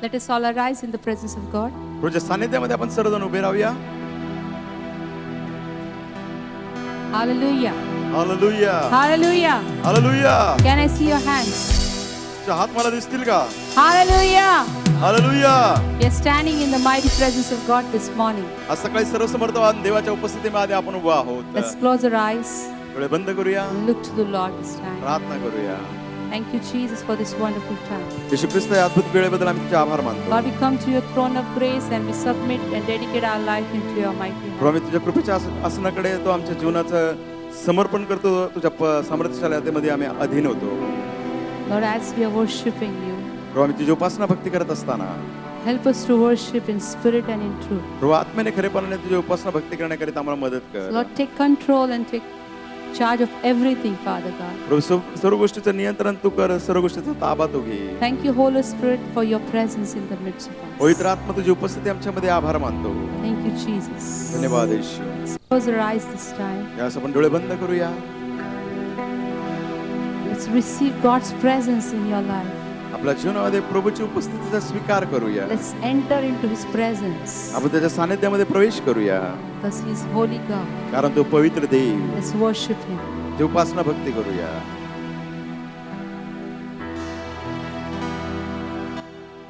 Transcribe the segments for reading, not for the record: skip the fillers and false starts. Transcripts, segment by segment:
Let us all arise in the presence of God. प्रभूच्या सानिध्यामध्ये आपण सर्वजण उभे राहूया. Hallelujah. Hallelujah. Hallelujah. Hallelujah. Can I see your hands? तुझे हात मला दिसतील का? Hallelujah. Hallelujah. We are standing in the mighty presence of God this morning. आज सकाळी सर्वसमर्थवान देवाच्या उपस्थितीमध्ये आपण उभा आहोत. Let's close our eyes डोळे बंद करूया. and look to the Lord this time. प्रार्थना करूया. Thank you, Jesus, for this wonderful time. येशू ख्रिस्त या अद्भुत वेळेबद्दल आम्ही तुझे आभार मानतो. Lord, we come to your throne of grace and we submit and dedicate our life into your mighty hand. प्रभू आम्ही तुझ्या कृपेच्या आसनाकडे तो आमच्या जीवनाचं समर्पण करतो. तुझ्या सामर्थ्यशालीमध्ये आम्ही अधीन होतो. Lord, as we are worshiping you, प्रभू आम्ही तुझी उपासना भक्ती करत असताना help us to worship in spirit and in truth. प्रभू आत्म्याने खरेपणाने तुझी उपासना भक्ती करण्याकरिता आम्हाला मदत कर. Lord, take control and take charge of everything, Father God. प्रभू सर्व गोष्टीचं नियंत्रण तू कर. सर्व गोष्टीचा ताबा तू घे. Thank you, Holy Spirit, for your presence in the midst of us. पवित्र आत्मा तुझी उपस्थिती आमच्यामध्ये आभार मानतो. Thank you, Jesus. धन्यवाद येशू. Let's close our eyes this time. यास आपण डोळे बंद करूया. Let's receive God's presence in your life. आपल्या जीवनामध्ये प्रभूची उपस्थितीचा स्वीकार करूया. Let's enter into His presence आपण त्याच्या सानिध्यामध्ये प्रवेश करूया. because He is holy God. कारण तो पवित्र देव. Let's worship Him. जे उपासना भक्ती करूया.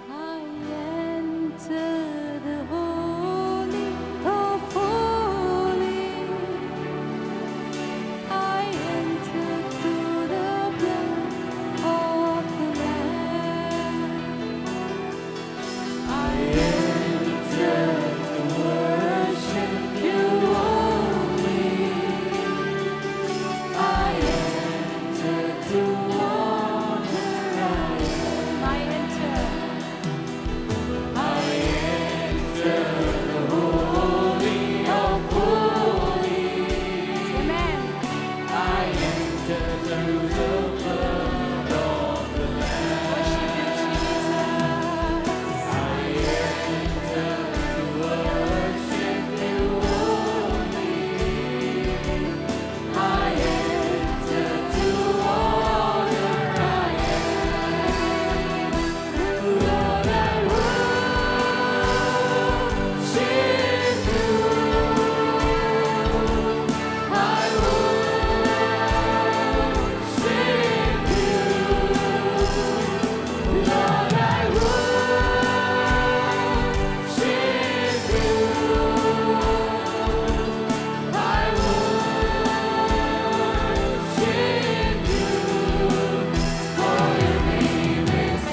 I enter the holy of holies. I enter through the blood of the Lamb. I enter to worship you only. I enter to honor. I enter. I enter the holy of holies. Amen. I enter through the blood of the Lamb. Worship you, Jesus. I enter to worship you only. I enter to honor. I am. Lord, I worship you. I worship you. Lord, I worship you. I worship you. For your name is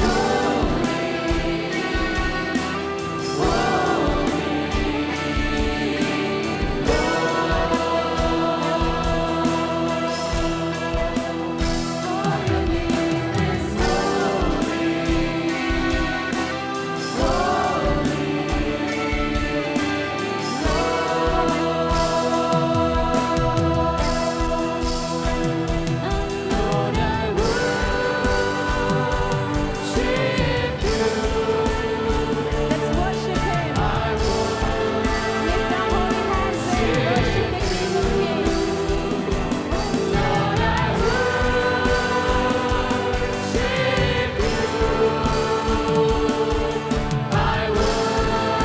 Lord, I worship you. Let's worship Him. Lift our holy hands and worship the King of Kings. Lord, I worship you. I worship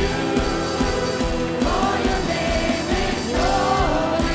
you. For your name is holy.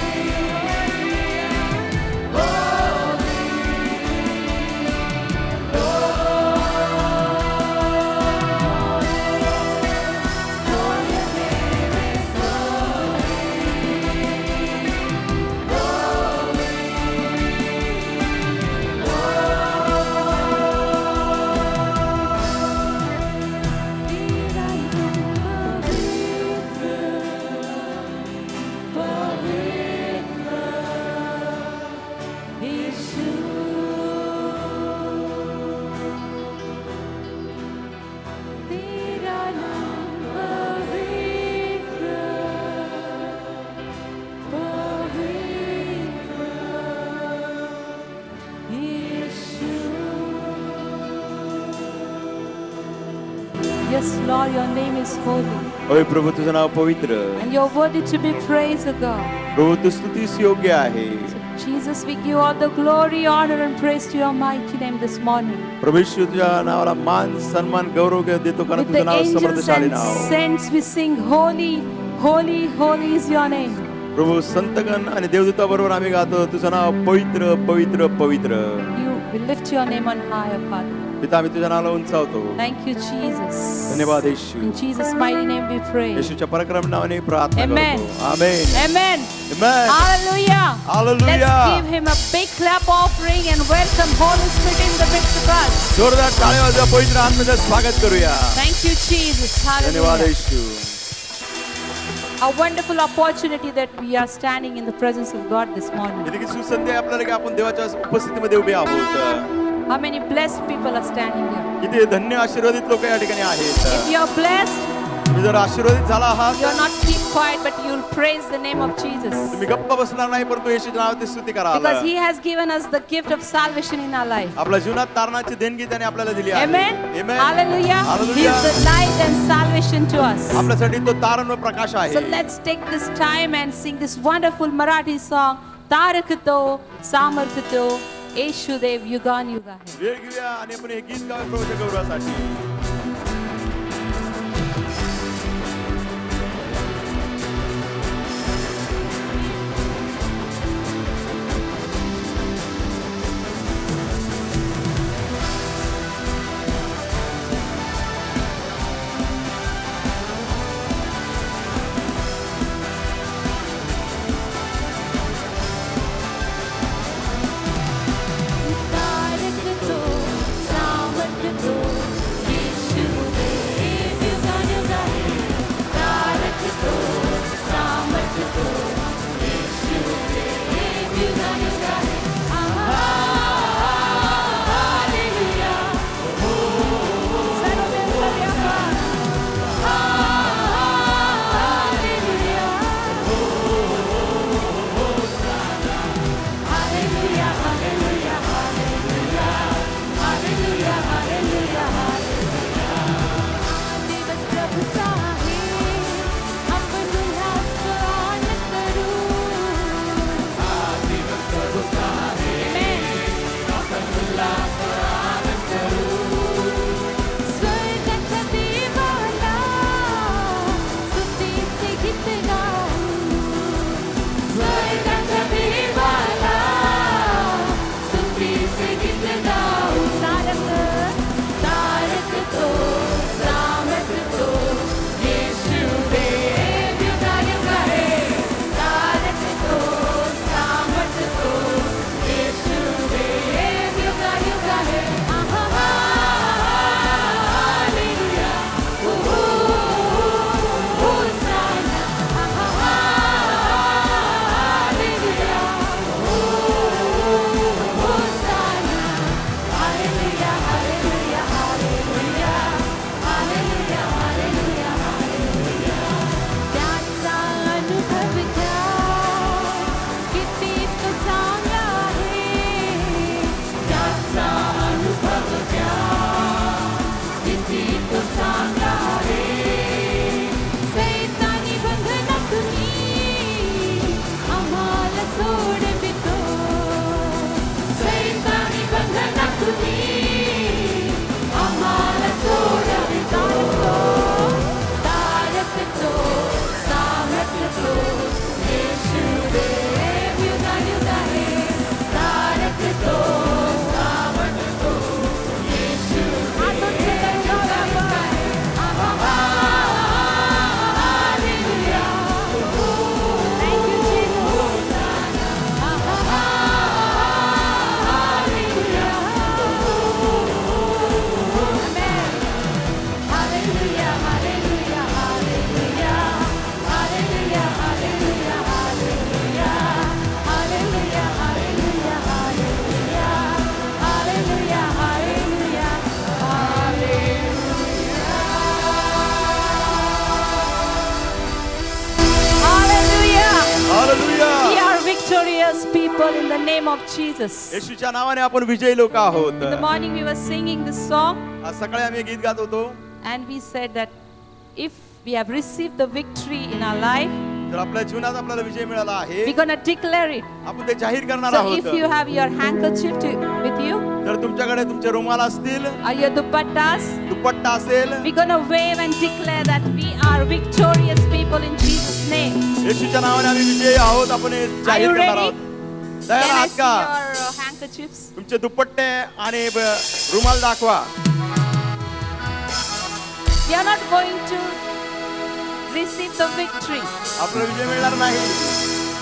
Yes, Lord, your name is holy होय प्रभू तुझं नाव पवित्र. and you're worthy to be praised, O God. प्रभू तू स्तुतीस योग्य आहे. Jesus, we give all the glory, honor, and praise to your mighty name this morning. प्रभू येशू तुझ्या नावाला मान सन्मान गौरव देतो कारण With the तुझं नाव angels समर्थशाली and now. saints, we sing, Holy, holy, holy is your name. प्रभू संतगण आणि देवदूता बरोबर आम्ही गातो तुझं नाव पवित्र पवित्र पवित्र. We lift your name on high, O Father. पिता आम्ही तुझ्या नावाला उंचावतो. Thank you, Jesus. धन्यवाद येशू. In Jesus' mighty name we pray. येशूच्या पराक्रम नावाने प्रार्थना Amen. करतो. आमेन. Amen. Amen. Hallelujah. Hallelujah. Let's give him a big clap offering and welcome Holy Spirit in the midst of us. जोरदार टाळ्या वाजवा पवित्र आत्म्याचं स्वागत करूया. Thank you, Jesus. धन्यवाद Hallelujah. Yeshu. A wonderful opportunity that we are standing in the presence of God this morning. किती सुसंधी आहे आपल्याला की आपण देवाच्या उपस्थितीमध्ये उभे आहोत. How many blessed people are standing here? किती धन्य आशीर्वादित लोक या ठिकाणी आहेत. If you are blessed, तुम्ही जर आशीर्वादित झाला आहात you will not keep quiet, but you will praise the name of Jesus. तुम्ही गप्प बसणार नाही परंतु येशूच्या नावाची स्तुती कराल. Because He has given us the gift of salvation in our life. आपल्या जीवनात तारणाची देणगी त्याने आपल्याला दिली आहे. Amen. Amen. Hallelujah. He Hallelujah. is the light and salvation to us. आपल्यासाठी तो तारण व प्रकाश So आहे. let's take this time and sing this wonderful Marathi song. तारकतो सामर्थतो येशुदेव युगान युग आहे. वेळ घेऊया आणि आपण हे गीत गाऊया प्रभूच्या गौरवासाठी. तारकतो सामर्थतो येशुदेव युगान युग आहे. तारकतो सामर्थतो येशुदेव युगान युग आहे. हालेलुया. सर्व देवाला आपण. Hallelujah. Hallelujah, hallelujah, hallelujah, hallelujah, hallelujah, hallelujah. दिवस प्रभूचा आहे, आपण उल्हास आनंद करू. दिवस प्रभूचा आहे, आपण उल्हास आनंद करू. स्वर्गाच्या देवाला स्तुतीचे गीत गाऊ. स्वर्गाच्या देवाला स्तुतीचे गीत गाऊ. तारकतो सामर्थतो येशुदेव युगायुग आहे. तारकतो सामर्थतो येशुदेव युगायुग आहे. Hallelujah. होसाना. Hallelujah, Hosanna, Hallelujah, Hallelujah, Hallelujah, Hallelujah, Hallelujah, Hallelujah. त्याचा अनुभव घ्या, किती तो चांगला आहे. त्याचा अनुभव घ्या, किती तो चांगला आहे. सैतानी बंधनातूनी आम्हाला सोडवितो. सैतानी बंधनातूनी आम्हाला सोडवितो. तारकतो सामर्थतो येशुदेव युगायुग आहे. तारकतो सामर्थतो येशुदेव युगायुग आहे. Hallelujah. Thank you, Jesus. Hallelujah. Amen. Hallelujah, hallelujah, hallelujah. Hallelujah, hallelujah, hallelujah. Hallelujah, hallelujah, hallelujah. Hallelujah, hallelujah, Hallelujah. Hallelujah. We are victorious people in the name of Jesus. येशूच्या नावाने आपण विजयी लोक आहोत. In the morning we were singing this song आज सकाळी आम्ही गीत गात होतो and we said that if we have received the victory in our life, तर आपल्या जीवनात आपल्याला विजय मिळाला आहे. We're going to declare it. आपण ते जाहीर करणार So आहोत. if you have your handkerchief with you, तर तुमच्याकडे तुमचे रुमाल असतील, or your dupattas, दुपट्टा असेल, we're going to wave and declare that we are victorious people in Jesus' name. येशूच्या नावाने आम्ही विजयी आहोत. आपण हे Are जाहीर you करणार ready? आहोत. तयार Can I आहात see का? your handkerchiefs? तुमचे दुपट्टे आणि रुमाल दाखवा. We are not going to receive the victory. आपला विजय मिळणार नाही.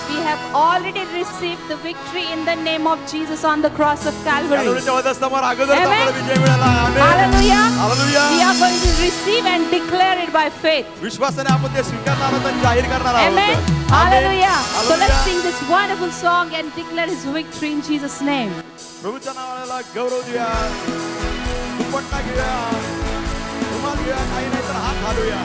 We have already received the victory in the name of Jesus on the cross of Calvary. कॅल्व्हरीच्या वधस्तंभावर अगोदर Amen. आपल्याला विजय मिळाला. आमेन. Hallelujah. Hallelujah. We are going to receive and declare it by faith. विश्वासाने आपण ते स्वीकारणार आहोत आणि जाहीर करणार आहोत. Amen. Amen. Hallelujah. So let's hallelujah. sing this wonderful song and declare His victory in Jesus' name. प्रभूच्या नावाला गौरव देऊया. दुपट्टा घेऊया, रुमाल घेऊया, काही नाही तर हात घालूया.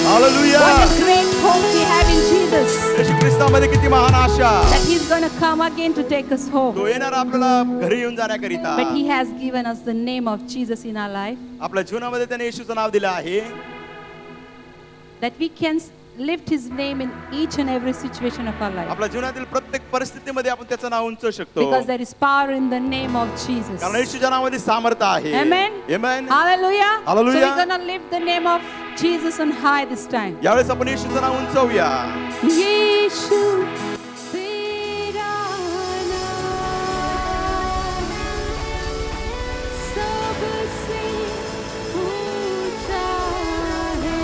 Hallelujah. What a great hope we have in Jesus. येशू ख्रिस्त ख्रिस्तामध्ये किती महान आशा. that He's going to come again to take us home. तो येणार आपल्याला घरी येऊन जाण्याकरिता. But He has given us the name of Jesus in our life, आपल्या जीवनामध्ये त्याने येशूचं नाव दिलं आहे, that we can lift His name in each and every situation of our life. आपल्या जीवनातील प्रत्येक परिस्थितीमध्ये आपण त्याचं नाव उंचवू शकतो. Because there is power in the name of Jesus. कारण येशूच्या नावामध्ये सामर्थ्य आहे. Amen. Amen. Hallelujah. Hallelujah. So we're going to lift the name of Jesus on high this time. यावेळेस आपण येशूचं नाव उंचवूया. यीशु तेरा नाम सबसे ऊंचा है.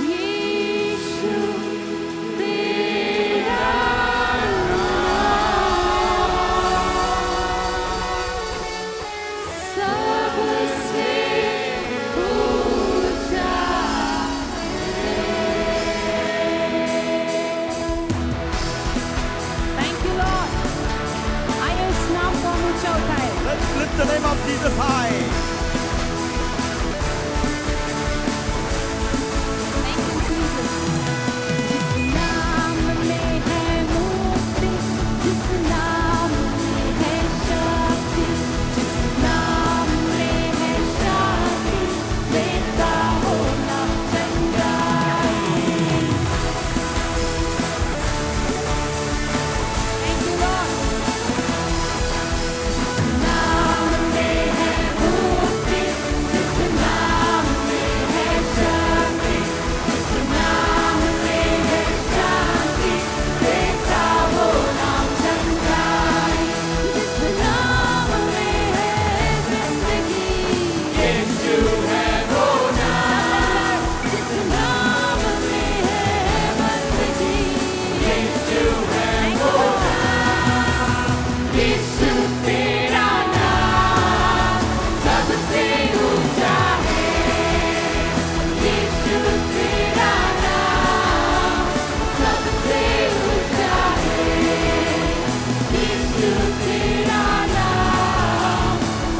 यीशु तेरा सबसे ऊंचा. Thank you, Lord. आइए उस नाम को हम ऊंचा उठाएं. Let's lift the name of Jesus high. Thank you, Jesus. जिस नाम में है मुक्ति, जिस नाम में है शक्ति, जिस नाम में है शांति, देता हो नाम चंगाई. Thank you, Lord. नाम में है मुक्ति, जिस नाम में है शक्ति, जिस नाम में है शांति, देता हो नाम चंगाई. जिस नाम में है जिंदगी, यीशु है वो नाम. जिस नाम में है बंदगी, यीशु है वो नाम. यीशु तेरा नाम सबसे ऊंचा है. यीशु तेरा नाम सबसे ऊंचा है. यीशु तेरा नाम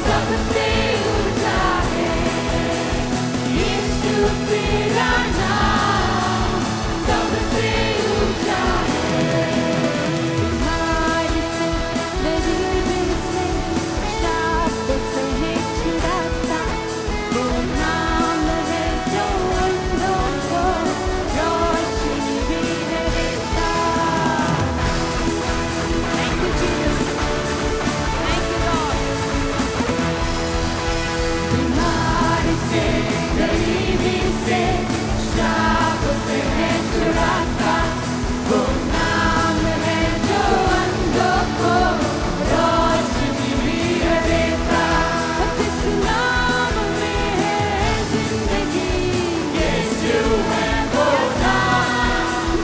सबसे ऊंचा है. यीशु तेरा नाम सबसे ऊंचा है. बीमारी से, गरीबी से, शाप से है छुड़ाता. वो नाम है जो अंधों को रोशनी भी है देता. Thank you, Jesus. Thank you, Lord. बीमारी से, गरीबी से, शाप से है छुड़ाता. वो नाम है जो अंधों को रोशनी भी है देता. जिस नाम में है जिंदगी, यीशु है वो नाम.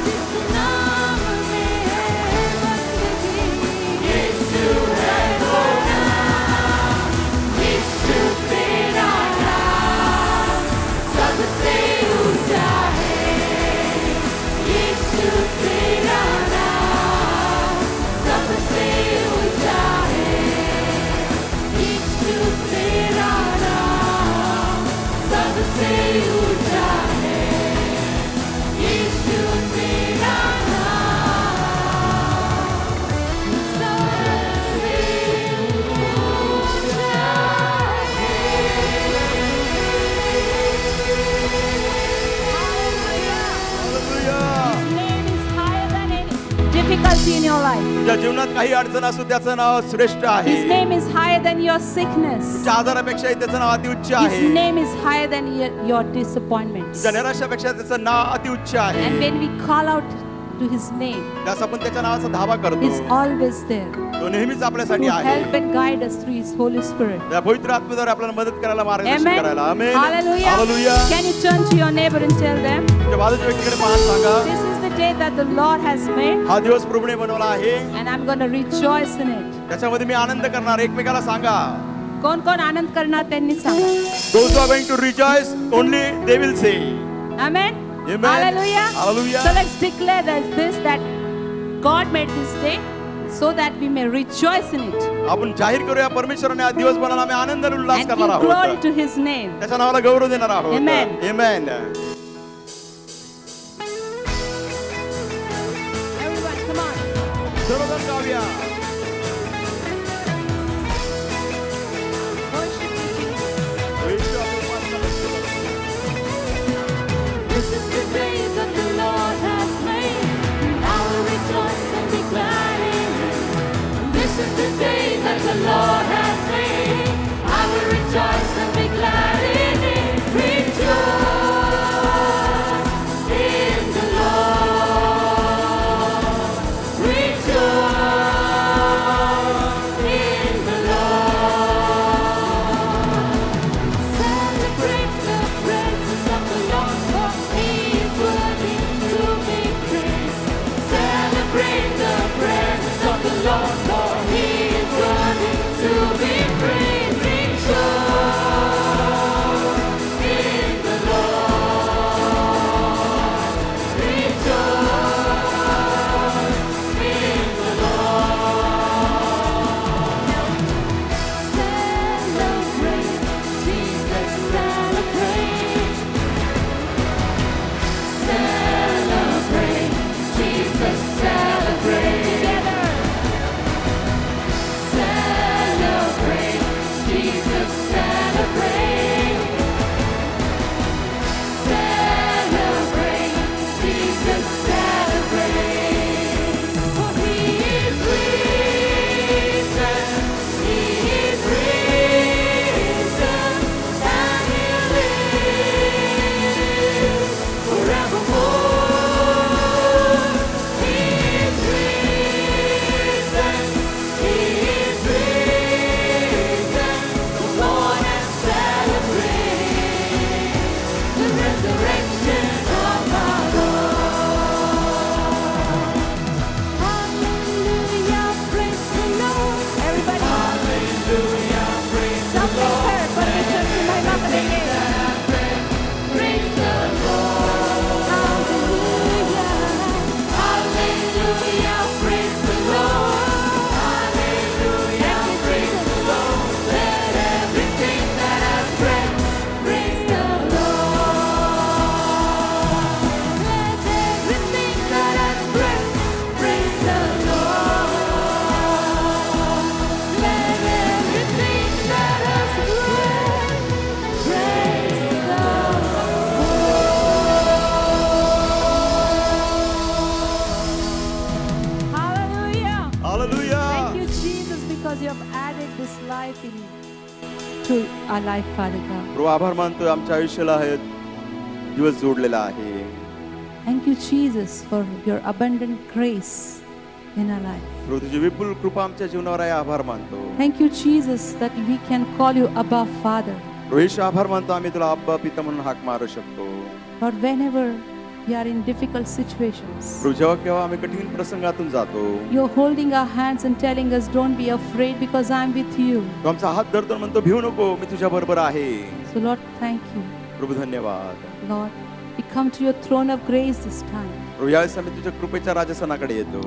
जिस नाम में है बंदगी, यीशु है वो नाम. यीशु तेरा नाम सबसे ऊंचा है. यीशु तेरा नाम सबसे ऊंचा है. यीशु तेरा नाम सबसे ऊंचा है. यीशु तेरा नाम सबसे ऊंचा है. Hallelujah. His name is higher than any difficulty in your life. तुझ्या जीवनात काही अडचण असू त्याचं नाव श्रेष्ठ आहे. His name is higher than your sickness. तुझ्या आजारापेक्षा त्याचं नाव अतिउच्च His आहे. name is higher than your disappointments. तुझ्या निराशापेक्षा त्याचं नाव अतिउच्च आहे. And when we call out to His name, त्यास आपण त्याच्या नावाचा धावा He's करतो. always there तो नेहमीच to आपल्यासाठी आहे. help and guide us through His Holy Spirit. त्या पवित्र आत्म्याद्वारे आपल्याला मदत करायला, मार्गदर्शन Amen. करायला. आमेन. Hallelujah. Hallelujah. Can you turn to your neighbor and tell them, तुझ्या बाजूच्या व्यक्तीकडे पाहून सांगा, this is the day that the Lord has made, हा दिवस प्रभूने बनवला आहे, and I'm going to rejoice in it. त्याच्यामध्ये मी आनंद करणार. एकमेकाला सांगा. कोण कोण आनंद करणार त्यांनी सांगा. Those who are going to rejoice, only they will say. Amen. Amen. Hallelujah. Hallelujah. So let's declare this that God made this day so that we may rejoice in it आपण जाहीर करूया, परमेश्वराने हा दिवस बनवला, आम्ही आनंद उल्हास and करणार give glory आहोत. to His name. त्याच्या नावाला गौरव देणार आहोत. Amen. Amen. सर्वजण गाऊया. Worship you, Jesus. येशू आपण उपासना करतो. This is the day that the Lord has made. I will rejoice and be glad in it. This is the day that the Lord has made. I will rejoice and be glad in it. Rejoice in the Lord. Rejoice in the Lord. Celebrate the praises of the Lord, for He is worthy to be praised. Celebrate the praises of the Lord, for He is worthy to be praised. Rejoice in the Lord. Rejoice in the Lord. Celebrate, Jesus, celebrate. Celebrate, Jesus, celebrate. Together. Celebrate, Jesus, celebrate. Celebrate, Jesus, celebrate. For He is risen, He is risen, and He lives forevermore. He is risen, He is risen. Come on and celebrate the resurrection of our Lord. Hallelujah, praise the Lord. Everybody. Hallelujah, praise the Lord. Praise the Lord. Hallelujah. Hallelujah, praise the Lord. Hallelujah, praise the Lord. Let everything that has breath praise the Lord. Let everything that has breath praise the Lord. Let everything that has breath praise the Lord. Hallelujah. Hallelujah. Thank you, Jesus, because you have added this life in to our life, Father God. प्रभू आभार मानतोय आमच्या आयुष्याला हे दिवस जोडलेला आहे. Thank you, Jesus, for your abundant grace in our life. प्रभू तुझी विपुल कृपा आमच्या जीवनावर आहे. आभार मानतो. Thank you, Jesus, that we can call you Abba, Father. प्रभू येशू आभार मानतो आम्ही तुला अब्बा पिता म्हणून हाक मारू शकतो. Lord, whenever we are in difficult situations, प्रभू जेव्हा केव्हा आम्ही कठीण प्रसंगातून जातो, you're holding our hands and telling us, don't be afraid because I'm with you. तो आमचा हात धरतो म्हणतो भिवू नको मी तुझ्या बरोबर आहे. So, Lord, thank you. प्रभू धन्यवाद. Lord, we come to your throne of grace this time प्रभू यावेळेस आम्ही तुझ्या कृपेच्या राजस्थानाकडे येतो.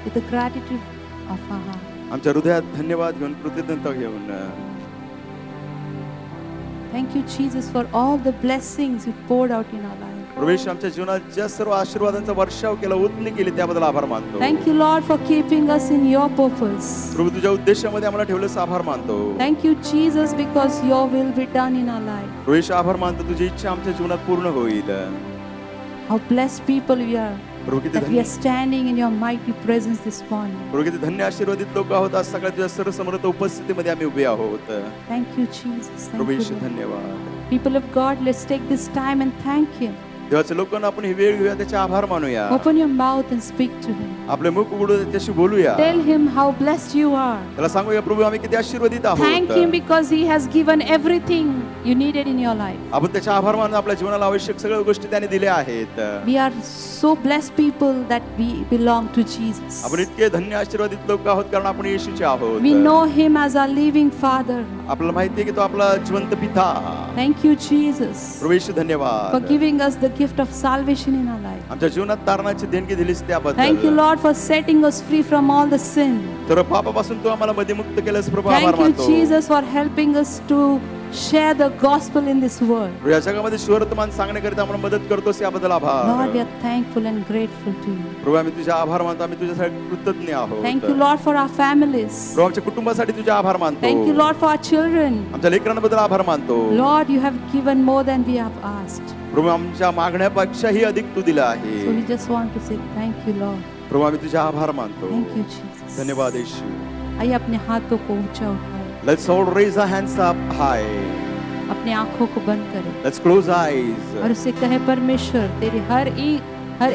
with the gratitude of our heart. आमच्या हृदयात धन्यवाद घेऊन कृतज्ञता घेऊन Thank you, Jesus, for all the blessings you poured out in our life. प्रभू येशू आमच्या जीवनात ज्या सर्व आशीर्वादांचा वर्षाव केला ओतणी केली त्याबद्दल आभार मानतो. Thank you, Lord, for keeping us in your purpose. प्रभू तुझ्या उद्देशामध्ये आम्हाला ठेवलेस आभार मानतो. Thank you, Jesus, because your will be done in our life. प्रभू येशू आभार मानतो तुझी इच्छा आमच्या जीवनात पूर्ण होईल. How blessed people we are प्रभू किती that we are धन्य standing in your mighty presence this morning. प्रभू किती धन्य आशीर्वादित लोक आहोत आज सगळ्या तुझ्या सर्वसमर्थ उपस्थितीमध्ये आम्ही उभे आहोत. Thank you, Jesus. Thank Prabhu you, Yeshu Lord. धन्यवाद. People of God, let's take this time and thank Him. देवाच्या लोकांना आपण ही वेळ घेऊया त्याचे आभार मानूया. Open your mouth and speak to Him. आपले मुख उघडू त्याच्याशी बोलूया. Tell Him how blessed you are. त्याला सांगूया प्रभू आम्ही किती आशीर्वादित Thank Him आहोत. because He has given everything you needed in your life. आपण त्याचे आभार मानून आपल्या जीवनाला आवश्यक सगळ्या गोष्टी त्याने दिल्या आहेत. We are so blessed people that we belong to Jesus. आपण इतके धन्य आशीर्वादित लोक आहोत कारण आपण येशूचे आहोत. We know Him as our living Father. आपल्याला माहिती आहे की तो आपला जिवंत पिता. Thank you, Jesus, Prabhu Yeshu for धन्यवाद. giving us the gift of salvation in our life. आमच्या जीवनात तारणाची देणगी दिलीस त्याबद्दल. Thank you, Lord, for setting us free from all the sin. तर पापापासून तू आम्हाला मध्ये मुक्त केलंस प्रभू आभार Thank you, मानतो. Jesus, for helping us to share the gospel in this world. या जगामध्ये सुवर्तमान सांगण्याकरिता आम्हाला मदत करतोस याबद्दल Lord, we आभार. are thankful and grateful to you. प्रभू आम्ही तुझे आभार मानतो, आम्ही तुझ्यासाठी कृतज्ञ आहोत. Thank you, Lord, for our families. प्रभू आमच्या कुटुंबासाठी तुझे आभार मानतो. Thank you, Lord, for our children. आमच्या लेकरांबद्दल आभार मानतो. Lord, you have given more than we have asked. प्रभू आमच्या मागण्यापेक्षाही अधिक तू दिला आहे. So we just want to say thank you, Lord. प्रभू आम्ही तुझे आभार मानतो. Thank you, Jesus. धन्यवाद येशू. आइए अपने हाथों को ऊंचा उठाएं, Let's all raise our hands up high. अपने आंखों को बंद करें Let's close our eyes. और उसे कहे, परमेश्वर तेरी हर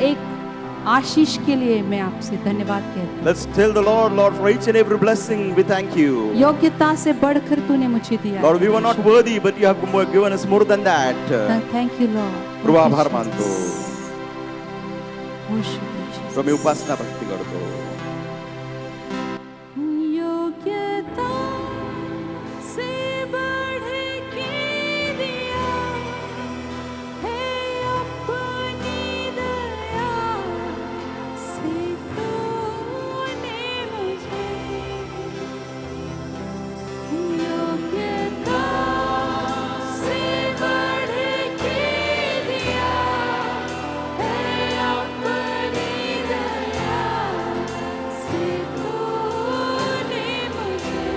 एक आशीष के लिए मैं आपसे धन्यवाद कहती हूँ. Let's tell the Lord, Lord, for each and every blessing we thank you. योग्यता से बढ़कर तूने मुझे दिया. Lord, we were not worthy, but you have given us more than that. Thank you, Lord. प्रभू आभार मानतो. Worship you, Jesus. प्रभू मी उपासना भक्ती करतो. योग्यता से बढ़ के दिया है अपनी दया से तूने मुझे. योग्यता से बढ़ के दिया है अपनी दया से तूने मुझे.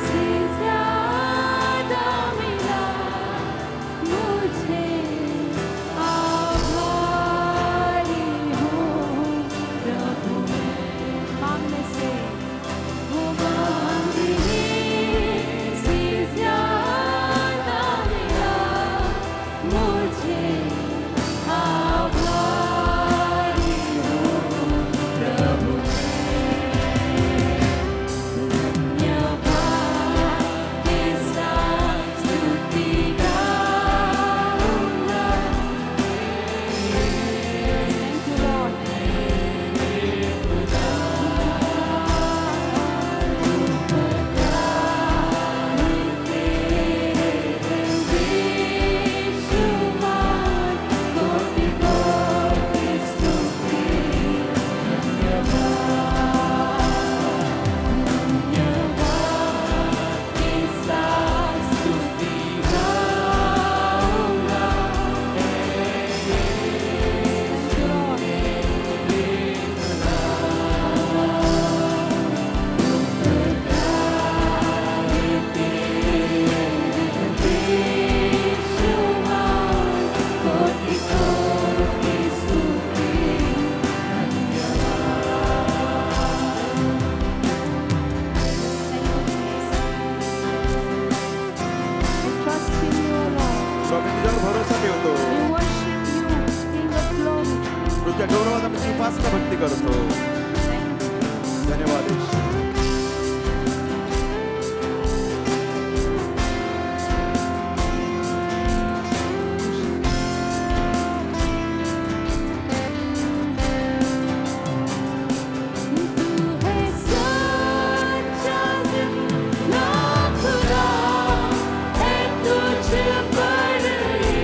से ज़्यादा मिला मुझे. आभारी हूँ प्रभु मैं. मांगने से वो मांगने से ज़्यादा मिला मुझे. आभारी हूँ प्रभु धन्यवाद के साथ स्तुति गाऊंगा. Thank you, Lord. बेशुमार कोटि कोटि स्तुति. के साथ स्तुति गाऊंगा. बेशुमार कोटि कोटि स्तुति. Trust in you, Lord. प्रभू मी तुझ्यावर भरोसा ठेवतो. We worship you, King of glory. तुझ्या गौरवात आम्ही तुझी उपासना भक्ती करतो. धन्यवाद येशू. तू है सच्चा जिंदा खुदा, है तुझ पर ही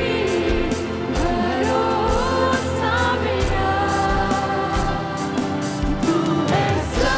भरोसा मेरा. तू है सच्चा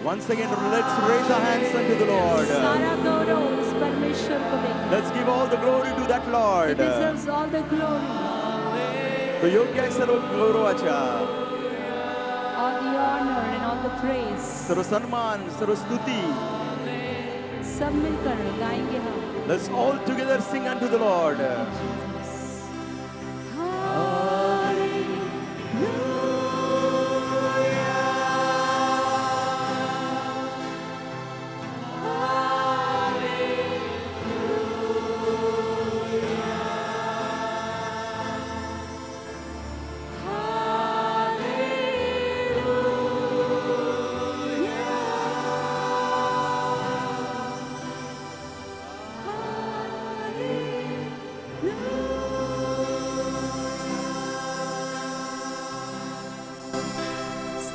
Once again, let's raise our hands unto the Lord. सारा गौरव उस परमेश्वर को देंगे. Let's give all the glory to that He Lord. deserves all the glory, तो योग्य आहे सर्व गौरवाच्या, all the honor and all the praise. सर्व सन्मान, सर्व स्तुती. सब मिलकर गाएंगे हम. Let's all together sing unto the Lord.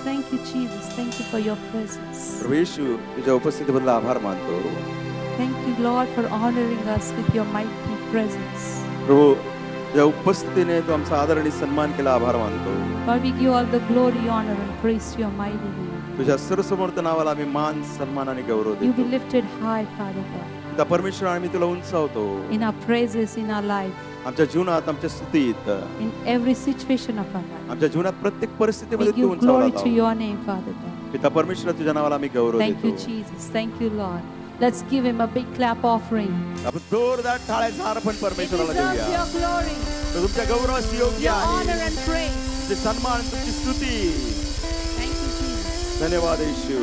Thank you, Jesus. Thank you for your presence. प्रभू येशू, तुझ्या उपस्थितीबद्दल आभार मानतो. Thank you, Lord, for honoring us with your mighty presence. प्रभू, तुझ्या उपस्थितीने तू आमचा आदर आणि सन्मान केला, आभार मानतो. Lord, we give all the glory, honor, and praise to your mighty name. तुझ्या सर्वसमर्थ नावाला आम्ही मान, सन्मान आणि गौरव You be देतो. lifted high, Father God, त्या परमेश्वर आम्ही तुला उंचावतो. in our praises, in our life, आमच्या जीवनात, आमच्या स्तुतीत, in every situation of our life. आमच्या जीवनात प्रत्येक We परिस्थितीमध्ये तू give उंचावला glory to जातो. your name, Father God. पिता परमेश्वर, तुझ्या नावाला आम्ही गौरव Thank you, देतो. Jesus. Thank you, Lord. Let's give him a big clap offering. आपण जोरदार टाळ्याचा अर्पण He परमेश्वराला deserves देऊया. your glory, तो तुमच्या गौरवास योग्य your honor, आहे. and praise. तुझे सन्मान, तुमची स्तुती. Thank you, Jesus. धन्यवाद येशू.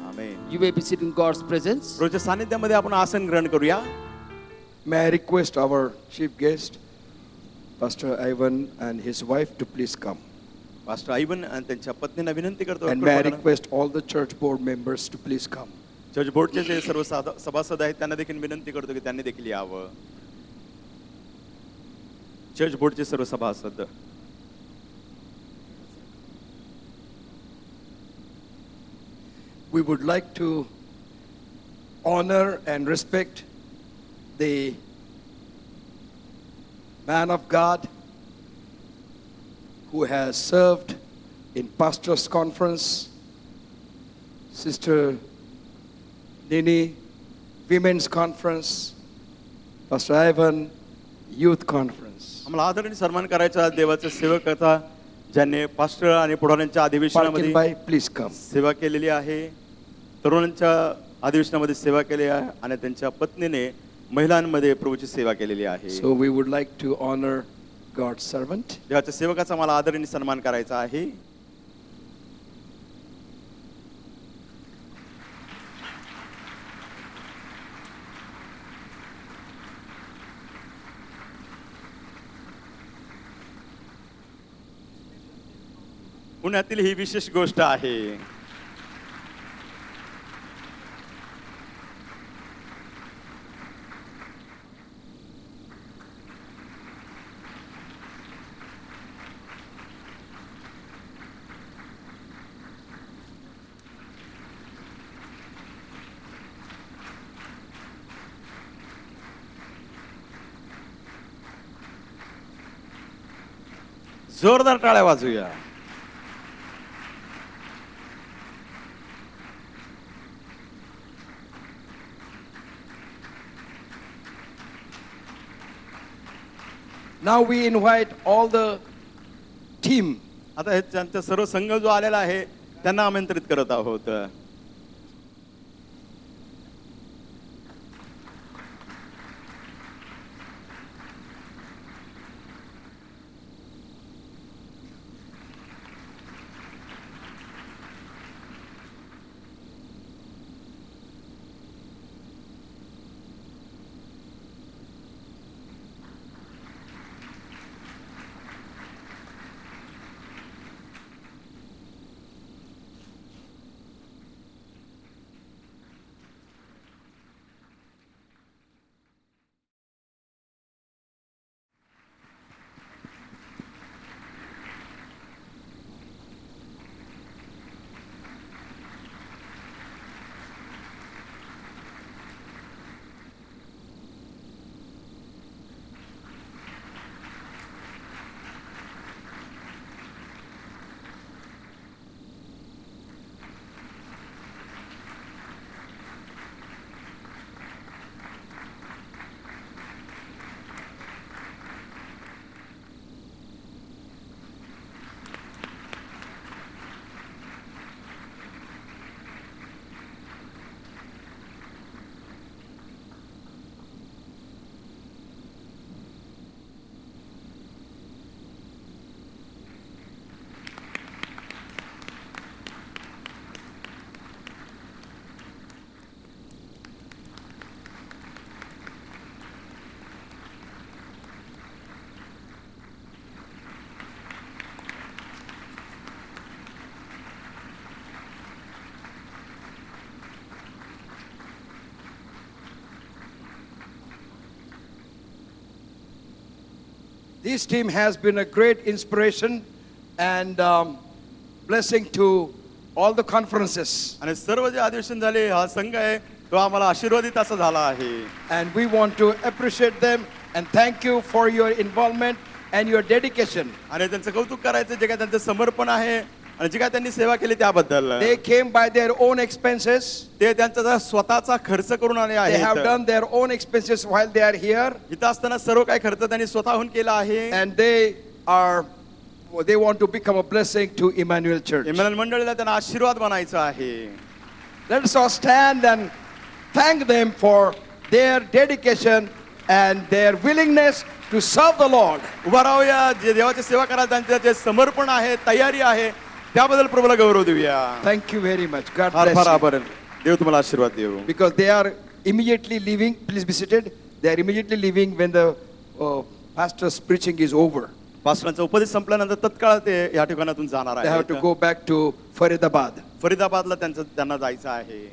आमेन. You may be seated in God's presence. प्रभूच्या सानिध्यामध्ये आपण आसन ग्रहण करूया. May I request our chief guest, Pastor Ivan and his wife, to please come. Pastor Ivan आणि त्यांच्या पत्नींना विनंती करतो. And may I request all the church board members to please come. Church बोर्डचे जे सर्व सभासद आहेत त्यांना देखील विनंती करतो की त्यांनी देखील यावं. चर्च बोर्डचे सर्व सभासद. We would like to honor and respect the man of God who has served in pastors' conference, Sister Nini, women's conference, Pastor Ivan, youth conference. आम्हाला आदर आणि सन्मान करायचा देवाचे सेवक आता ज्यांनी पास्टर आणि पुढाऱ्यांच्या Parkin अधिवेशनामध्ये Bhai, please come. सेवा केलेली आहे. तरुणांच्या अधिवेशनामध्ये सेवा केली आहे आणि त्यांच्या पत्नीने महिलांमध्ये प्रभूची सेवा केलेली आहे. So we would like to honor God's servant. देवाच्या सेवकाचा मला आदर आणि सन्मान करायचा आहे. पुण्यातील ही विशेष गोष्ट आहे. जोरदार टाळ्या वाजूया. Now we invite all the team. आता हे त्यांचा सर्व संघ जो आलेला आहे त्यांना आमंत्रित करत आहोत. This team has been a great inspiration and blessing to all the conferences. आणि सर्व जे अधिवेशन झाले हा संघ आहे तो आम्हाला आशीर्वादित असा झाला आहे. And we want to appreciate them and thank you for your involvement and your dedication. आणि त्यांचं कौतुक करायचं जे काय त्यांचं समर्पण आहे आणि जे काय त्यांनी सेवा केली त्याबद्दल. They came by their own expenses. ते त्यांचा स्वतःचा खर्च करून आले They have आहेत. done their own expenses while they are here. इथं असताना सर्व काही खर्च त्यांनी स्वतःहून केला आहे. And they want to become a blessing to Emmanuel Church. Emmanuel मंडळीला त्यांना आशीर्वाद बनायचा आहे. Let us all stand and thank them for their dedication and their willingness to serve the Lord. उभा राहूया. जे देवाची सेवा करायला त्यांचं जे समर्पण आहे तयारी आहे त्याबद्दल प्रभूला गौरव देऊया. Thank you very much. God far far bless you. आभार. देव तुम्हाला आशीर्वाद देऊ. Because they are immediately leaving. Please be seated. They are immediately leaving when the pastor's preaching is over. पास्टरांचा उपदेश संपल्यानंतर तत्काळ ते या ठिकाणातून जाणार They have to आहेत. go back to Faridabad. फरीदाबादला त्यांना जायचं आहे.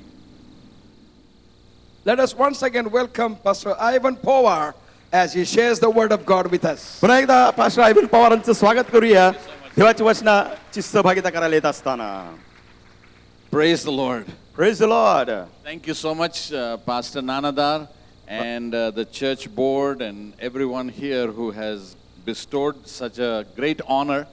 Let us once again welcome Pastor Ivan Powar as he shares the word of God with us. पुन्हा एकदा पास्टर आयबन पवारांचं स्वागत करूया देवाच्या वचनाची सहभागिता करायला येत असताना. Praise the Lord. Praise the Lord. Thank you so much, Pastor Nanadar, and the church board, and everyone here who has bestowed such a great honor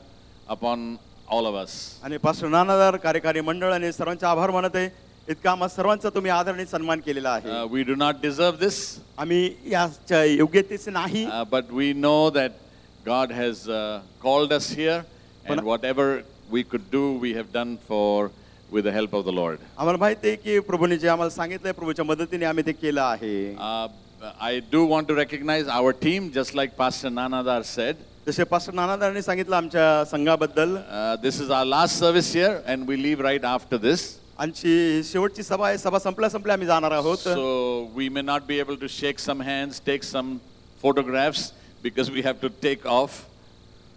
upon all of us. आणि pastor नानादार कार्यकारी मंडळ आणि सर्वांचे आभार मानत आहे. इतका आम्हा सर्वांचा तुम्ही आदरणीय सन्मान केलेला आहे. We do not deserve this, आम्ही याच्या योग्यतेचे नाही, but we know that God has called us here, and whatever we could do, we have done with the help of the Lord. आम्हाला माहिती आहे की प्रभूने जे आम्हाला सांगितलंय प्रभूच्या मदतीने आम्ही ते केलं आहे. I do want to recognize our team, just like Pastor Nanadar said. जसे पास्टर नानादारांनी सांगितलं आमच्या संघाबद्दल. This is our last service here, and we leave right after this. आमची शेवटची सभा आहे. सभा संपल्या आम्ही जाणार आहोत. So we may not be able to shake some hands, take some photographs, because we have to take off.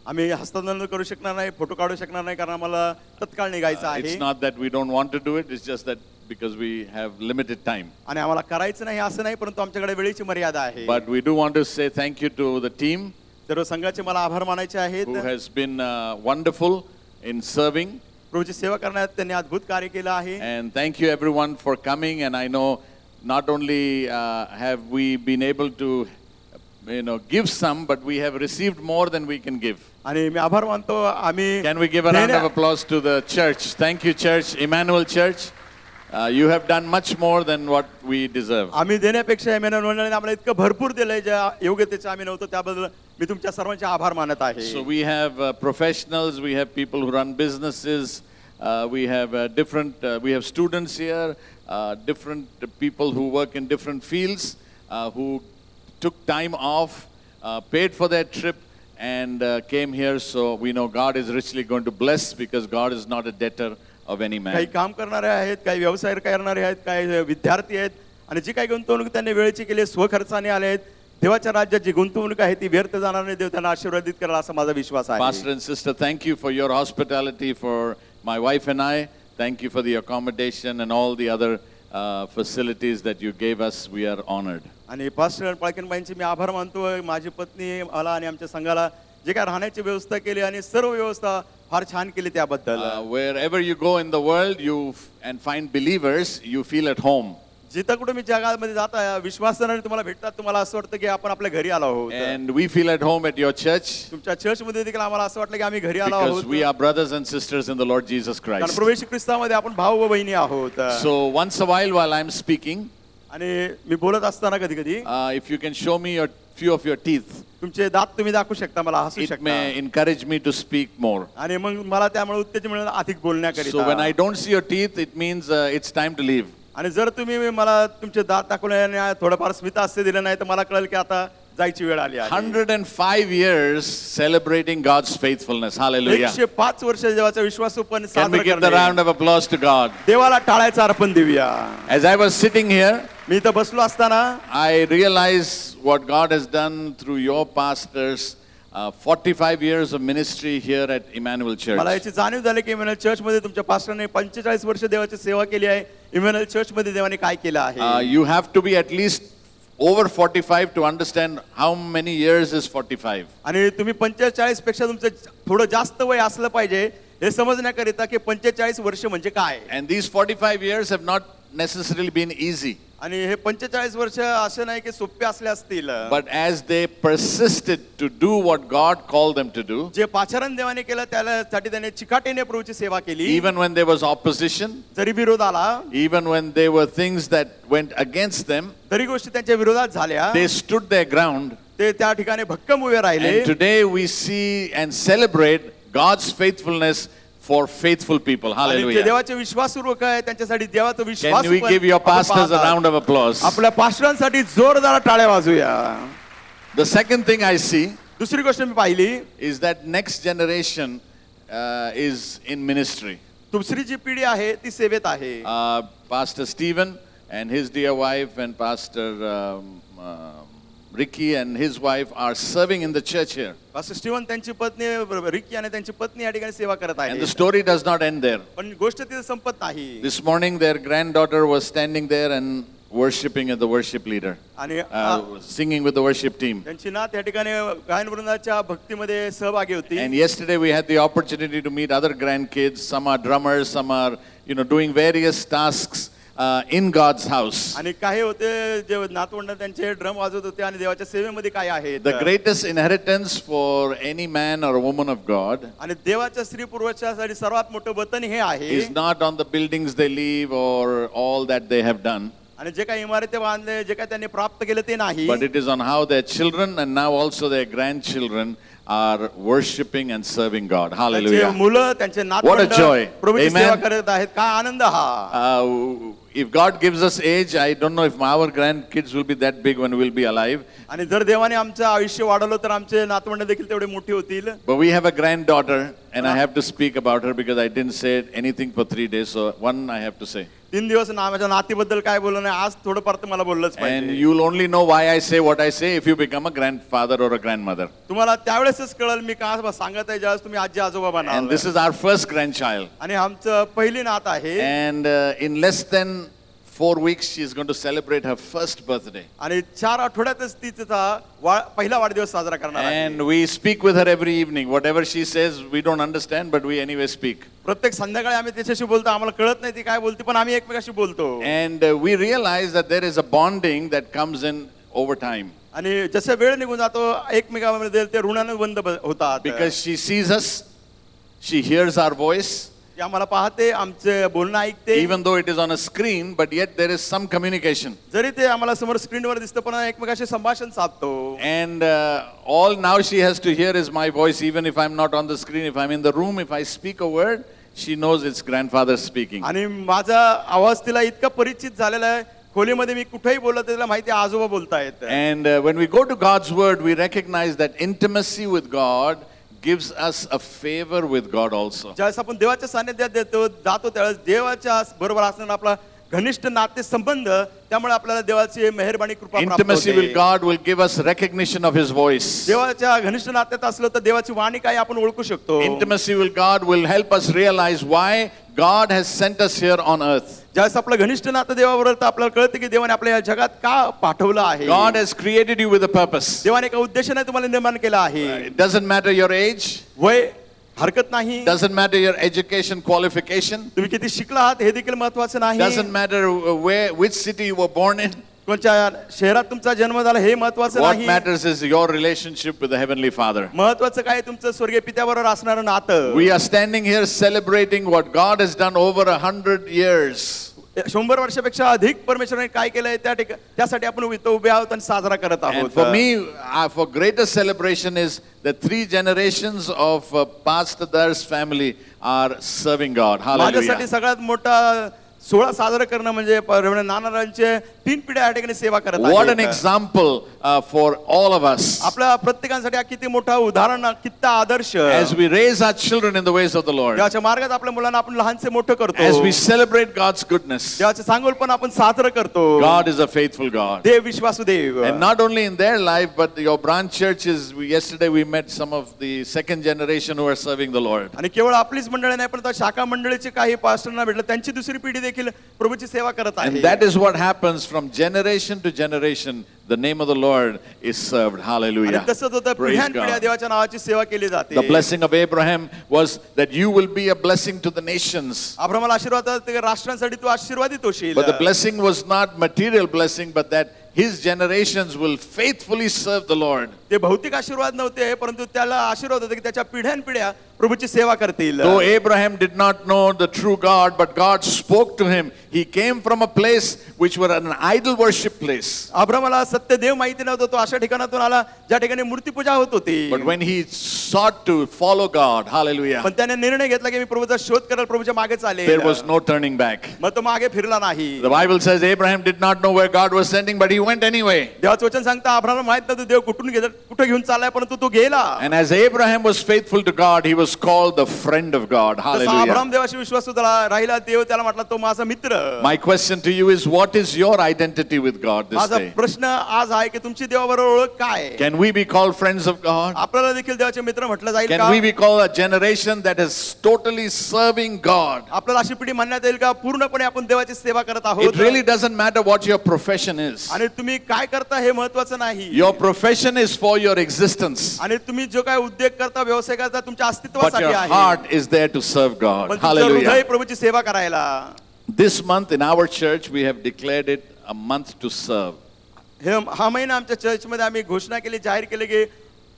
आम्ही हस्तांतरण करू शकणार नाही, फोटो काढू शकणार नाही, कारण आम्हाला तत्काळ निघायचं आहे. It's not that we don't want to do it, it's just that because we have limited time. आणि आम्हाला करायचं नाही असं नाही, परंतु आमच्याकडे वेळेची मर्यादा आहे. But we do want to say thank you to the team सर्व संघाचे मला आभार मानायचे आहेत. who has been wonderful in serving. प्रभूची सेवा करण्यात त्यांनी अद्भुत कार्य केलं आहे. And thank you everyone for coming. And I know not only have we been able to give some, but we have received more than we can give. आणि मी आभार मानतो. आम्ही Can we give a round of applause to the church? Thank you, church, Emmanuel Church. You have done much more than what we deserve. आम्ही देण्यापेक्षा Immanuel मंडळाने आम्हाला इतकं भरपूर दिलंय ज्या योग्यतेचं आम्ही नव्हतो, त्याबद्दल मी तुमच्या सर्वांचे आभार मानत आहे. So we have professionals, we have people who run businesses, we have we have students here, different people who work in different fields, who took time off, paid for their trip, and came here. So we know God is richly going to bless, because God is not a debtor of any man. काही काम करणारे आहेत, काही व्यवसाय करणारे आहेत, काही विद्यार्थी आहेत, आणि जी काही गुंतवणूक त्यांनी वेळेची केली स्वखर्चाने आले आहेत. देवाच्या राज्यात जी गुंतवणूक आहे ती व्यर्थ जाणार नाही. देव त्यांना आशीर्वादित करेल असा माझा विश्वास आहे. Pastor and sister, thank you for your hospitality for my wife and I. Thank you for the accommodation and all the other facilities that you gave us. We are honored. आणि पास्टर पाळकेनबाईंचे मी आभार मानतो. माझी पत्नी मला आणि आमच्या संघाला जे काय राहण्याची व्यवस्था केली आणि सर्व व्यवस्था फार छान केली त्याबद्दल. Wherever you go in the world, and find believers, you feel at home. जिथं कुठे मी जगामध्ये जाता विश्वासाने तुम्हाला भेटतात, तुम्हाला असं वाटतं की आपण आपल्या घरी आलो आहोत. And we feel at home at your church, तुमच्या चर्च मध्ये देखील आम्हाला असं वाटलं की आम्ही घरी आलो because आहोत, we are brothers and sisters in the Lord Jesus कारण Christ. प्रभू येशू ख्रिस्तामध्ये आपण भाऊ व बहिणी आहोत. So once a while I'm speaking, आणि मी बोलत असताना कधी कधी if you can show me few of your teeth, तुमचे दात तुम्ही दाखवू शकता, मला हसू it शकता, may encourage me to speak more. आणि मग मला त्यामुळे उत्तेजन मिळेल अधिक So when बोलण्याकरिता. I don't see your teeth, it means it's time to leave. आणि जर तुम्ही मला तुमचे दात दाखवले आणि थोडंफार स्मित हास्य दिलं नाही तर मला कळेल की आता जायची वेळ आली आहे. 105 years celebrating God's faithfulness. Hallelujah. 105 वर्ष देवाचा विश्वासूपण Can we साजरा give the करणे. round of applause to God? देवाला टाळायचं अर्पण देऊया. As I was sitting here, मी इथं बसलो असताना I realized what God has done through your pastors. 45 years of ministry here at Emmanuel Church. मला याची जाणीव झाली की इमॅन्युअल चर्च मध्ये तुमच्या पास्टरने 45 वर्ष देवाची सेवा केली आहे. इमॅन्युअल चर्च मध्ये देवाने काय केलं आहे. You have to be at least over 45 to understand how many years is 45. आणि तुम्ही 45 पेक्षा तुमचं थोडं जास्त वय असलं पाहिजे हे समजण्याकरिता की 45 वर्ष म्हणजे काय. And these 45 years have not necessarily been easy. आणि हे 45 वर्ष असं नाही की सोपे असले असतील. But as they persisted to do what God called them to do, जे पाचारण देवाने केलं त्यासाठी त्याने चिकाटीने प्रभूची सेवा केली. even when there was opposition, जरी विरोध आला, even when there were things that went against them, तरी गोष्टी त्यांच्या विरोधात झाल्या, they stood their ground. ते त्या ठिकाणी भक्कम उभे राहिले. And today we see and celebrate God's faithfulness for faithful people. आणि ते Hallelujah. देवाचे विश्वासू लोक आहे त्यांच्यासाठी देवाचा विश्वास. Can we give your pastors a round of applause? आपल्या पास्टरांसाठी जोरदार टाळ्या वाजूया. The second thing I see दुसरी गोष्ट मी पाहिली, is that next generation is in ministry. दुसरी जी पिढी आहे ती सेवेत आहे. Pastor Stephen and his dear wife and Pastor Ricky and his wife are serving in the church here. Pastor Steven त्यांची पत्नी रिकी आणि त्यांची पत्नी या ठिकाणी सेवा करत And the आहे. story does not end there. पण गोष्ट तिथे संपत नाही. This morning their granddaughter was standing there and worshiping as the worship leader, आणि singing with the worship team. त्यांची नात या ठिकाणी गायन वृंदाच्या भक्तीमध्ये सहभागी होती. And yesterday we had the opportunity to meet other grandkids. Some are drummers, some are, doing various tasks in God's house. आणि काही होते जे नातवंड त्यांचे ड्रम वाजवत होते आणि देवाच्या सेवेमध्ये काय आहे. The greatest inheritance for any man or a woman of God आणि देवाच्या स्त्री पुरुषासाठी सर्वात मोठं वतन हे आहे. is not on the buildings they live or all that they have done, आणि जे काही इमारती बांधले जे काही त्यांनी प्राप्त केलं ते नाही. but it is on how their children and now also their grandchildren are worshiping and serving God. त्यांचे Hallelujah. मुलं त्यांचे What a joy. प्रभूची Amen. सेवा करत आहेत. काय आनंद हा. If God gives us age, I don't know if our grandkids will be that big when we'll be alive. आणि जर देवाने आमचं आयुष्य वाढवलं तर आमचे नातवंड देखील तेवढे मोठी होतील. But we have a granddaughter, and I have to speak about her because I didn't say anything for 3 days. So one I have to say. 3 दिवस माझ्या नातीबद्दल काय बोललं नाही. आज थोडंफार तर मला बोललंच And पाहिजे. you'll only know why I say what I say if you become a grandfather or a grandmother. तुम्हाला त्यावेळेसच कळल मी का सांगत आहे ज्यावेळेस तुम्ही आजी आजोबा And बनाल. this is our first grandchild. आणि आमचं पहिली नात आहे. And in less than 4 weeks, she's going to celebrate her first birthday. आणि 4 आठवड्यातच तिचा पहिला वाढदिवस साजरा करणार आहे. And we speak with her every evening. Whatever she says, we don't understand, but we anyway speak. प्रत्येक संध्याकाळी आम्ही त्याच्याशी बोलतो. आम्हाला कळत नाही ती काय बोलते पण आम्ही एकमेकाशी बोलतो. And we realize that there is a bonding that comes in over time. आणि जसं वेळ निघून जातो एकमेकांमध्ये ते ऋणाने बंद होतात. Because she sees us, she hears our voice, ती आम्हाला पाहते आमचे बोलणं ऐकते. even though it is on a screen, but yet there is some communication. जरी ते आम्हाला समोर स्क्रीनवर दिसतं पण एकमेकाशी संभाषण साधतो. And all now she has to hear is my voice, even if I'm not on the screen. If I'm in the room, if I speak a word, she knows it's grandfather speaking. आणि माझा आवाज तिला इतका परिचित झालेला आहे. खोलीमध्ये मी कुठेही बोलत तिला माहिती आहे आजोबा बोलतायत. And when we go to God's word, we recognize that intimacy with God gives us a favor with God also. ज्यावेळेस आपण देवाच्या सानिध्यात जातो त्यावेळेस देवाच्या बरोबर असणारा आपला घनिष्ठ नाते संबंध त्यामुळे आपल्याला देवाची मेहरबानी कृपा प्राप्त Intimacy with होते. God will give us recognition of His voice. देवाच्या घनिष्ठ नात्यात असलं तर देवाची वाणी काय आपण ओळखू शकतो. Intimacy with God will help us realize why God has sent us here on earth. ज्यावेळेस आपलं घनिष्ठ नातं देवाबरोबर तर आपल्याला कळतं की देवाने आपल्या या जगात का पाठवलं आहे. God has created you with a purpose. देवाने एका उद्देशाने तुम्हाला निर्माण केलं आहे. It doesn't matter your age, वय हरकत नाही. doesn't matter your education qualification, तुम्ही किती शिकला आहात हे देखील महत्वाचं नाही. doesn't matter which city you were born in. कोणत्या शहरात तुमचा जन्म झाला हे महत्वाचं What नाही. matters is your relationship with the Heavenly Father. महत्वाचं काय तुमचं स्वर्गीय पित्याबरोबर असणारं नातं. We are standing here celebrating what God has done over 100 years. 100 वर्षापेक्षा अधिक परमेश्वराने काय केलंय त्यासाठी आपण इथं उभे आहोत आणि साजरा करत And आहोत. for me, for greatest celebration is the 3 generations of Pastor Dar's family are serving God. माझ्यासाठी Hallelujah. सगळ्यात मोठा सोहळा साजरा करणं म्हणजे नानारांचे 3 पिढ्या या ठिकाणी सेवा करत What an आहेत. example for all of us आपल्या प्रत्येकांसाठी हा किती मोठा उदाहरण किती आदर्श. as we raise our children in the ways of the Lord, देवाच्या मार्गात आपल्या मुलांना आपण लहानसे मोठं करतो. as we celebrate God's goodness. देवाचं सांगोलपण आपण साजरं करतो. God is a faithful God. देव विश्वासू देव. And not only in their life, but your branch churches. Yesterday we met some of the second generation who are serving the Lord. आणि केवळ आपलीच मंडळी नाही पण शाखा मंडळीचे काही पास्टरांना भेटलं त्यांची दुसरी पिढी देखील प्रभूची सेवा करत And आहे. that is what happens from generation to generation. The name of the Lord is served. आणि Hallelujah. तसंच होतं, Praise पिढ्यानपिढ्या God. देवाच्या नावाची सेवा केली जाते. The blessing of Abraham was that you will be a blessing to the nations. अब्रामाला आशीर्वाद होता, ते राष्ट्रांसाठी तू आशीर्वादित होशील. But the blessing was not material blessing, but that his generations will faithfully serve the Lord. ते भौतिक आशीर्वाद नव्हते, परंतु त्याला आशीर्वाद होता की त्याच्या पिढ्यानपिढ्या प्रभूची सेवा करतील. Though Abraham did not know the true God, but God spoke to him. He came from a place which was an idol worship place. अब्रामाला Satya Dev माहिती नव्हतं, तो अशा ठिकाणातून आला ज्या ठिकाणी मूर्तीपूजा होत होती. But when he sought to follow God, hallelujah, पण त्याने निर्णय घेतला की मी प्रभूचा शोध करेल, प्रभूच्या मागे चालेल. there was no turning back. मग तो मागे फिरला नाही. The Bible says Abraham did not know where God was sending, but he went anyway. देवाचं वचन सांगता अब्रामाला माहित नव्हतं देव कुठे घेऊन चाललाय, परंतु तो गेला. And as Abraham was faithful to God, he was called the friend of God. तसा Hallelujah. अब्राम देवाशी विश्वास राहिला, देव त्याला म्हटला तो माझा मित्र. My question to you is, what is your identity with God this माझा day? प्रश्न आज आहे की तुमची देवाबरोबर ओळख काय? Can we be called friends of God? आपल्याला देखील देवाचे मित्र म्हटलं जाईल Can का? we be called a generation that is totally serving God? आपल्याला अशी पिढी म्हणण्यात येईल का पूर्णपणे आपण देवाची सेवा करत It आहोत? really doesn't matter what your profession is. आणि तुम्ही काय करता हे महत्वाचं नाही. Your profession is for your existence, आणि तुम्ही जो काय उद्योग करता, व्यवसाय करता, तुमच्या but अस्तित्वासाठी your आहे. heart is there to serve God. पण तुमचं हृदय Hallelujah. प्रभूची सेवा करायला. This month in our church, we have declared it a month to serve. हा महिना आमच्या चर्चमध्ये आम्ही घोषणा केली, जाहीर केली की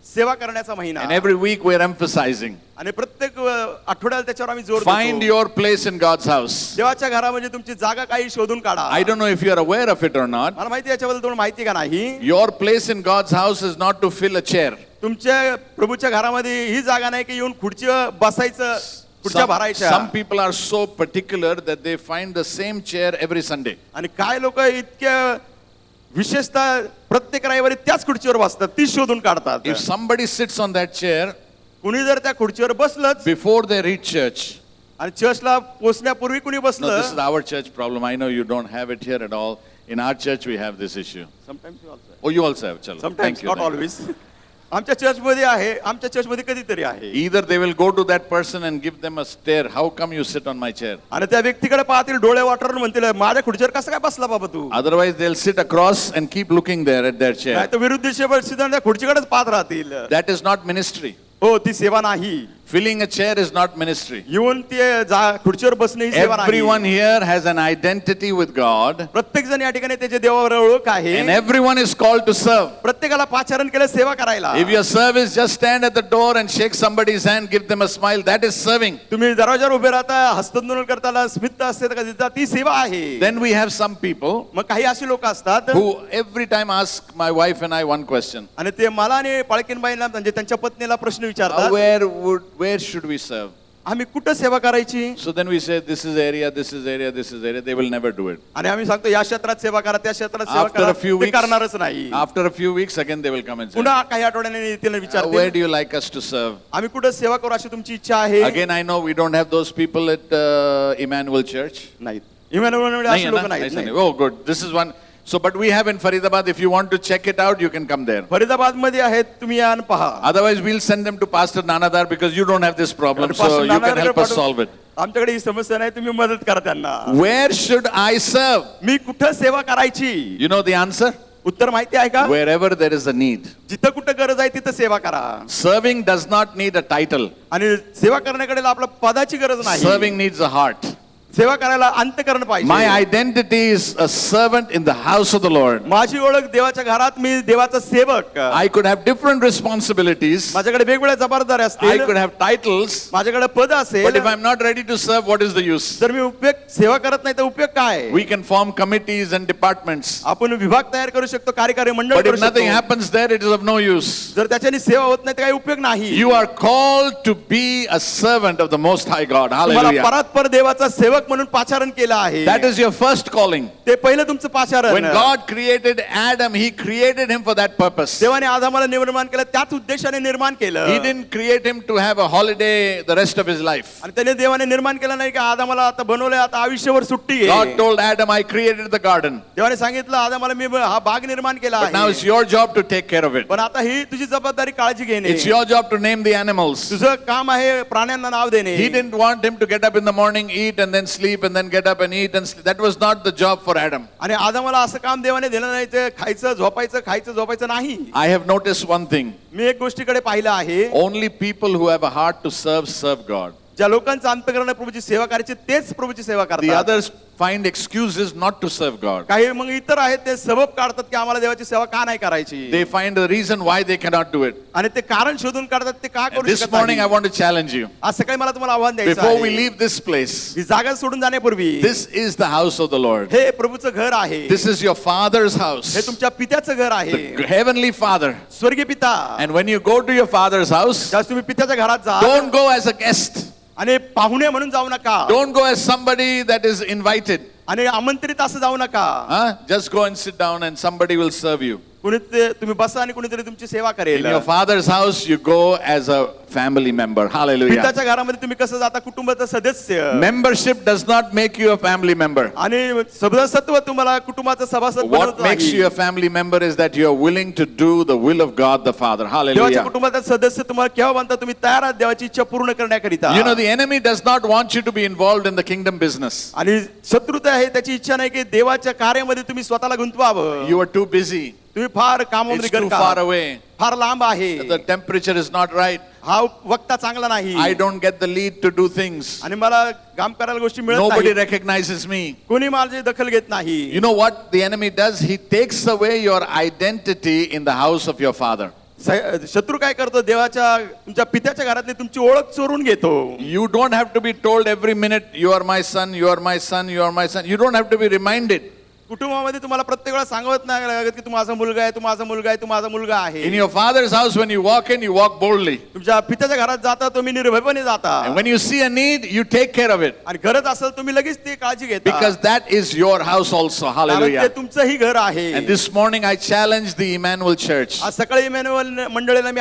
सेवा करण्याचा महिना. And every week we're emphasizing, आणि प्रत्येक आठवड्याला त्याच्यावर आम्ही जोर find देतो. your place in God's house. देवाच्या घरामध्ये तुमची जागा काही शोधून काढा. I don't know if you're aware of it or not. मला माहिती आहे याच्याबद्दल तुम्हाला माहिती का नाही? Your place in God's house is not to fill a chair. तुमच्या प्रभूच्या घरामध्ये ही जागा नाही की येऊन खुर्चीवर बसायचं, खुर्च्या भरायच्या. Some people are so particular that they find the same chair every Sunday. आणि काय लोक इतक्या विशेषतः प्रत्येक रविवारी त्याच खुर्चीवर बसतात, ती शोधून काढतात. If somebody sits on that chair कुणी जर त्या खुर्चीवर बसलंच before they reach church, आणि चर्चला पोहोचण्यापूर्वी कुणी no, this is बसलं. our church problem. I know you don't have it here at all. In our church, we have this issue. Sometimes you also have. Oh, you also have. Chalo. Sometimes, Thank you. not thank you. always. आमच्या चर्चमध्ये आहे, आमच्या चर्चमध्ये कधीतरी आहे. Either they will go to that person and give them a stare. How come you sit on my chair? आणि त्या व्यक्तीकडे पाहतील, डोळे वाटरून म्हणतील माझ्या खुर्चीवर कसं काय बसला बाबा तू? Otherwise, they'll sit across and keep looking there at their chair. नाही तर विरुद्ध दिशेवर सिद्धांत त्या खुर्चीकडेच पाहत राहतील. That is not ministry. हो, ती सेवा नाही. Filling a chair is not ministry. येऊन ते खुर्चीवर बसणे ही सेवा नाही. Everyone here has an identity with God, प्रत्येक जण या ठिकाणी त्याच्या देवावर ओळख आहे. and everyone is called to serve. प्रत्येकाला पाचारण केलं सेवा करायला. If your service just stand at the door and shake somebody's hand, give them a smile, that is serving. तुम्ही दरवाजावर उभे राहता, हस्तंदोलन करताना स्मित असते का देता, ती सेवा आहे. Then we have some people मग काही अशी लोक असतात who every time ask my wife and I one question. आणि ते मला आणि पाळकीनबाईंना म्हणजे त्यांच्या पत्नीला प्रश्न विचारतात, Where should we serve? आम्ही कुठं सेवा करायची? So then we say, this is area, this is area, this is area. They will never do it. आणि आम्ही सांगतो या क्षेत्रात सेवा करा, त्या क्षेत्रात सेवा After करा, a few ते weeks, करणारच नाही. after a few weeks, again they will come and say, पुन्हा काही आठवड्याने तिला where विचारते do you like us to serve? आम्ही कुठं सेवा करू अशी तुमची इच्छा आहे? Again, I know we don't have those people at Emmanuel Church. नाहीत. इमॅन्युअल अशी लोक Nahi, नाहीत. nahi. Oh, good. This is one. So, but we have in Faridabad. If you want to check it out, you can come there. Faridabad मध्ये आहेत, तुम्ही या आणि पहा. Otherwise, we'll send them to Pastor Nanadar because you don't have this problem. So you can help us solve it. आमच्याकडे ही समस्या नाही, तुम्ही मदत करा त्यांना. Where should I serve? मी कुठं सेवा करायची? You know the answer? उत्तर माहिती आहे का? Wherever there is a need. जिथं कुठं गरज आहे तिथं सेवा करा. Serving does not need a title. आणि सेवा करण्याकडे आपल्या पदाची गरज नाही. Serving needs a heart. सेवा करायला अंतःकरण पाहिजे. My identity is a servant in the house of the Lord. माझी ओळख देवाच्या घरात मी देवाचा सेवक. I could have different responsibilities. माझ्याकडे वेगवेगळ्या जबाबदाऱ्या I असतील, could have titles. माझ्याकडे पद But असेल, if I'm not ready to serve, what is the use? जर मी उपयोग सेवा करत नाही तर उपयोग काय? We can form committees and departments. आपण विभाग तयार करू शकतो, कार्यकारी मंडळ But करू if nothing शकतो. happens there, it is of no use. जर त्याच्याने सेवा होत नाही तर काही उपयोग नाही. You are called to be a servant of the Most High God. तुम्हाला Hallelujah. परस्पर देवाचा सेवक म्हणून पाचारण केलं आहे. That is your first calling. ते पहिलं तुमचं पाचारण. When God created Adam, He created him for that purpose. देवाने आदामाला निर्माण केलं, त्याच उद्देशाने निर्माण केलं. He didn't create him to have a holiday the rest of his life. आणि त्याने देवाने निर्माण केलं नाही की आदामाला आता बनवलंय, आता आयुष्यभर सुट्टी God आहे. told Adam, I created the garden. देवाने सांगितलं आदामाला मी हा बाग निर्माण केला But now आहे, it's your job to take care of it. पण आता ही तुझी जबाबदारी काळजी घेणे. It's your job to name the animals. तुझं काम आहे प्राण्यांना नाव देणे. He didn't want him to get up in the morning, eat, and then sleep and then get up and eat and sleep. That was not the job for Adam. आणि आदामाला असं काम देवाने दिलं नाही ते खायचं झोपायचं नाही. I have noticed one thing. मी एक गोष्टीकडे पाहिलं आहे, Only people who have a heart to serve God. ज्या लोकांचं अंतःकरण प्रभूची सेवा करायची तेच प्रभूची सेवा The करतात. others find excuses not to serve God. काही मग इतर आहेत ते सबब काढतात की आम्हाला देवाची सेवा का नाही करायची, They find a reason why they cannot do it. आणि ते कारण शोधून काढतात ते का करू This शकत morning I नाही. want to challenge you. आज सकाळी मला तुम्हाला आव्हान द्यायचं Before we आहे, leave this place, ही जागा सोडून जाण्यापूर्वी this is the house of the Lord. हे प्रभूचं घर आहे, This is your Father's house, हे तुमच्या पित्याचं घर आहे, the Heavenly Father. स्वर्गीय पिता. And when you go to your Father's house, ज्यावेळेस तुम्ही पित्याच्या घरात जा don't go as a guest. आणि पाहुणे म्हणून जाऊ नका, Don't go as somebody that is invited. आणि आमंत्रित असं जाऊ नका. Just go and sit down and somebody will serve you. तुम्ही बसा आणि कुणीतरी तुमची सेवा In करेल. your Father's house, you go as a family member. Hallelujah. पित्याच्या घरामध्ये तुम्ही कसं जाता, कुटुंबाचं सदस्य. Membership does not make you a family member. आणि सदस्यत्व तुम्हाला कुटुंबाचं सभासद What बनवत makes नाही. you a family member is that you are willing to do the will of God the Father. देवाच्या Hallelujah. कुटुंबाचा सदस्य तुम्हाला केव्हा बनता, तुम्ही तयार आहात देवाची इच्छा पूर्ण करण्याकरिता. You know, the enemy does not want you to be involved in the kingdom business. आणि शत्रुता आहे त्याची इच्छा नाही की देवाच्या कार्यामध्ये तुम्ही स्वतःला गुंतवावं. You are too busy. तुम्ही फार कामामध्ये It's too far गरका, away. फार लांब आहे, The temperature is not right. हा वक्ता चांगला नाही, I don't get the lead to do things. आणि मला काम करायला गोष्टी मिळत Nobody नाही, recognizes me. कोणी माझी दखल घेत नाही. You know what the enemy does? He takes away your identity in the house of your father. शत्रू काय करतो, देवाच्या तुमच्या पित्याच्या घरातली तुमची ओळख चोरून घेतो. You don't have to be told every minute, you are my son, you are my son, you are my son. You don't have to be reminded. कुटुंबामध्ये तुम्हाला प्रत्येक वेळा सांगत नाही लागत की तू माझा मुलगा आहे, तू माझा मुलगा आहे, तू माझा मुलगा आहे. In your father's house, when you walk in, you walk boldly. तुमच्या पित्याच्या घरात जाता तुम्ही निर्भयपणे जाता, And when you see a need, you take care of it. आणि गरज असेल तुम्ही लगेच ती काळजी घेता, Because that is your house also. कारण ते Hallelujah. तुमचंही घर आहे. And this morning I challenge the Emmanuel Church. आज सकाळी इमॅन्युअल मंडळीला मी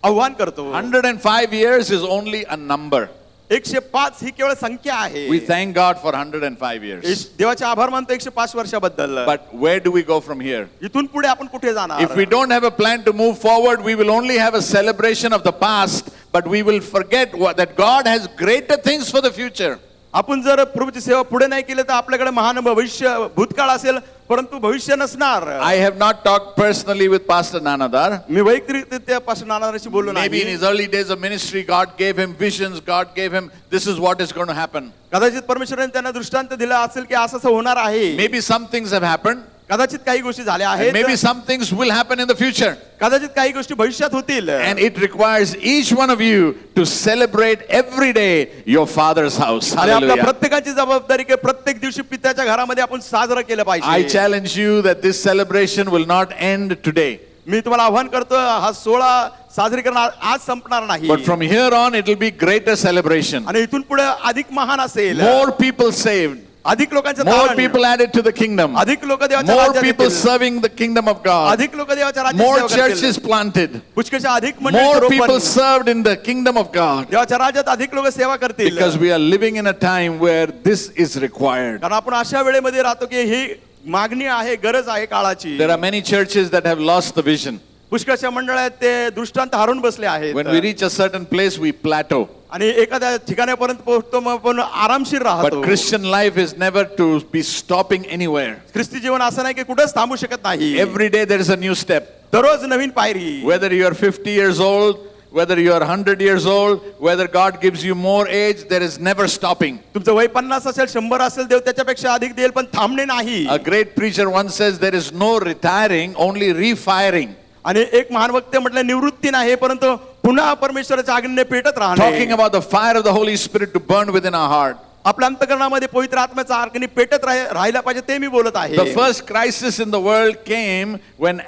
आव्हान करतो. 105 years is only a number. 105 ही केवळ संख्या आहे. We thank God for 105 years. देवाचे आभार मानतो 105 वर्षाबद्दल. But where do we go from here? इथून पुढे आपण कुठे जाणार? If we don't have a plan to move forward, we will only have a celebration of the past, but we will forget that God has greater things for the future. आपण जर प्रभूची सेवा पुढे नाही केली तर आपल्याकडे महान भविष्य भूतकाळ असेल परंतु भविष्य नसणार. I have not talked personally with Pastor Nanadar. मी वैयक्तिकरित्या पासून नानाशी बोललो Maybe in नाही. his early days of ministry, God gave him visions. God gave him, this is what is going to happen. कदाचित परमेश्वराने त्यांना दृष्टांत दिला असेल की असं असं होणार आहे. Maybe some things have happened. कदाचित काही गोष्टी झाल्या And आहेत, maybe some things will happen in the future. कदाचित काही गोष्टी भविष्यात होतील. And it requires each one of you to celebrate every day your father's house. आणि आपल्या Hallelujah. प्रत्येकाची जबाबदारी की प्रत्येक दिवशी पित्याच्या घरामध्ये आपण साजरं केलं I पाहिजे. challenge you that this celebration will not end today. मी तुम्हाला आव्हान करतो, हा सोहळा साजरी करणार आज संपणार नाही, But from here on, it will be greater celebration. आणि इथून पुढे अधिक महान असेल. More people saved. अधिक लोकांचं More Taran, people added to the kingdom. अधिक लोक देवाच्या More राज्यात people येतील. serving the kingdom of God. अधिक लोक देवाच्या राज्यात More सेवा करतील. churches planted. पुष्कळशा अधिक मंडळी More रोपण. people served in the kingdom of God. देवाच्या राज्यात अधिक लोक सेवा करतील. Because we are living in a time where this is required. कारण आपण अशा वेळेमध्ये राहतो की ही मागणी आहे, गरज आहे काळाची. There are many churches that have lost the vision. पुष्कळशा मंडळात ते दृष्टांत हरून बसले आहेत. When we reach a certain place, we plateau. आणि एखाद्या ठिकाणापर्यंत पोहोचतो मग आपण आरामशीर राहतो. But Christian life is never to be stopping anywhere. ख्रिस्ती जीवन असं नाही की कुठेच थांबू शकत नाही. Every day there is a new step. दररोज नवीन पायरी. Whether you are 50 years old, whether you are 100 years old, whether God gives you more age, there is never stopping. तुमचं वय 50 असेल, 100 असेल, देव त्याच्यापेक्षा अधिक देईल, पण थांबणे नाही. A great preacher once says there is no retiring, only refiring. आणि एक महान वक्ते म्हटलं निवृत्ती नाही परंतु पुन्हा परमेश्वराच्या आज्ञेने पेटत Talking Rahane. about the fire of the Holy Spirit to burn within our heart. आपल्या अंतःकरणामध्ये पवित्र आत्म्याचा अग्नी पेटत राहिला पाहिजे, ते मी बोलत आहे. The first crisis in the world came when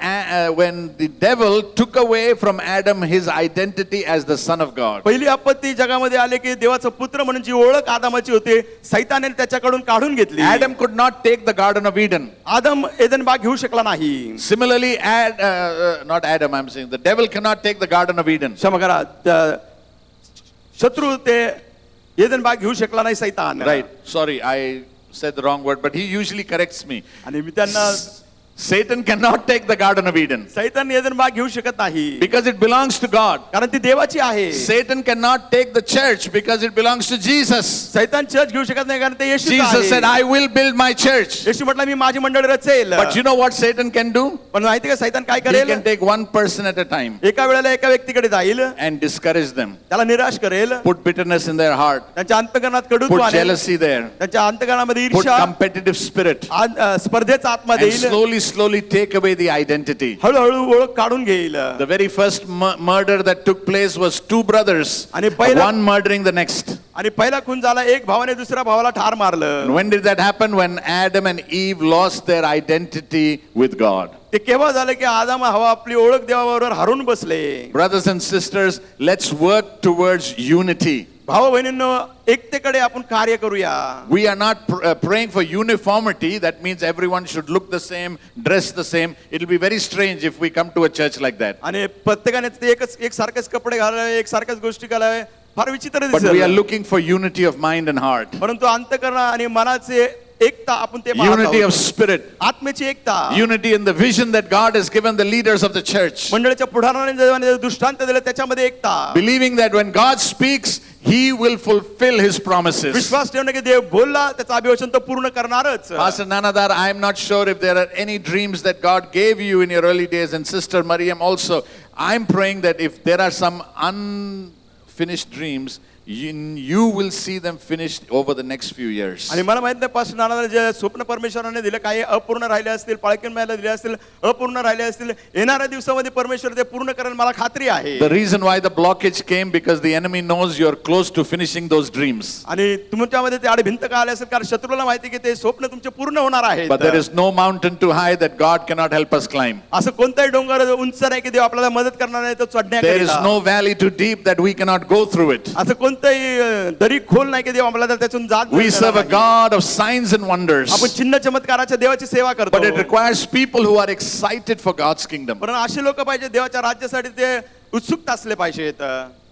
the devil took away from Adam his identity as the son of God. पहिली आपत्ती जगामध्ये आले की देवाचा पुत्र म्हणून जी ओळख आदामाची होती सैतानाने त्याच्याकडून काढून घेतली. Adam could not take the Garden of Eden. आदम एदन बाग घेऊ शकला नाही. Similarly, not Adam, I'm saying, the devil cannot take the Garden of Eden. क्षमा करा, शत्रू ते एदन बाग घेऊ शकला नाही सैतान. Right. Sorry, I said the wrong word, but he usually corrects me. आणि मी त्यांना Satan cannot take the Garden of Eden सैतान एदन बाग घेऊ शकत नाही because it belongs to God. कारण ती देवाची आहे. Satan cannot take the church because it belongs to Jesus. सैतान चर्च घेऊ शकत नाही कारण ते येशूच Jesus said, आहे. I will build my church. येशू म्हटलं मी माझी मंडळी Rachel. But you know what Satan can do? पण माहिती का सैतान काय He करेल? can take one person at a time एका वेळेला एका व्यक्तीकडे जाईल, and discourage them, त्याला निराश करेल, put bitterness in their heart, त्यांच्या अंतकरणात कडूपणा put आणेल, jealousy there, त्यांच्या अंतकरणामध्ये put ईर्ष्या, competitive spirit, स्पर्धेचा आत्मा and देईल, slowly take away the identity. हळूहळू ओळख काढून घेईल. The very first murder that took place was two brothers, आणि पहिला- one murdering the next. आणि पहिला खून झाला, एक भावाने दुसऱ्या भावाला ठार And मारलं. when did that happen? When Adam and Eve lost their identity with God. ते केव्हा झालं की आदाम हवा आपली ओळख देवाबरोबर हरून बसले. Brothers and sisters, let's work towards unity. भाऊ बहिणींनो, एकतेकडे आपण कार्य करूया. We are not praying for uniformity. That means everyone should look the same, dress the same. It will be very strange if we come to a church like that. आणि प्रत्येकाने ते एक सारखेच कपडे घालावे, एक सारख्याच गोष्टी घालावे, फार विचित्र But we are दिसेल. looking for unity of mind and heart. परंतु अंतकरण आणि मनाचे एकता आपण ते पाहत Unity of आहोत. spirit. आत्मेची Ekta, Unity in the vision that God has given the leaders of the church. मंडळीच्या पुढाराने देवाने दृष्टांत दिलं त्याच्यामध्ये एकता. Believing that when God speaks, He will fulfill His promises. विश्वास ठेवणं की देव बोलला त्याचं अभिवचन तो पूर्ण करणारच. Pastor Nanadar, I am not sure if there are any dreams that God gave you in your early days, and Sister Mariam also. I'm praying that if there are some unfinished dreams, you will see them finished over the next few years. आणि मला माहित नाही पासून नाना जे स्वप्न परमेश्वराने दिले, काही अपूर्ण राहिले असतील, पाळकीण मायला दिले असतील, अपूर्ण राहिले असतील, येणाऱ्या दिवसामध्ये परमेश्वर ते पूर्ण करेल मला खात्री आहे. The reason why the blockage came because the enemy knows you're close to finishing those dreams. आणि तुमच्यामध्ये ते आड भिंत का आले असेल कारण शत्रूला माहिती की ते स्वप्न तुमचे पूर्ण होणार आहे. But there is no mountain too high that God cannot help us climb. असं कोणताही डोंगर उंच नाही की देव आपल्याला मदत करणार नाही तो There is चढण्याकरिता. no valley too deep that we cannot go through it. असं कोणतंही दरी खोल नाही की देव आपल्याला त्यातून जात We serve a नाही. God of signs and wonders. आपण चिन्ह चमत्काराच्या देवाची सेवा करतो. But it requires people who are excited for God's kingdom. पण असे लोक पाहिजे देवाच्या राज्यासाठी ते उत्सुकता असले पाहिजेत.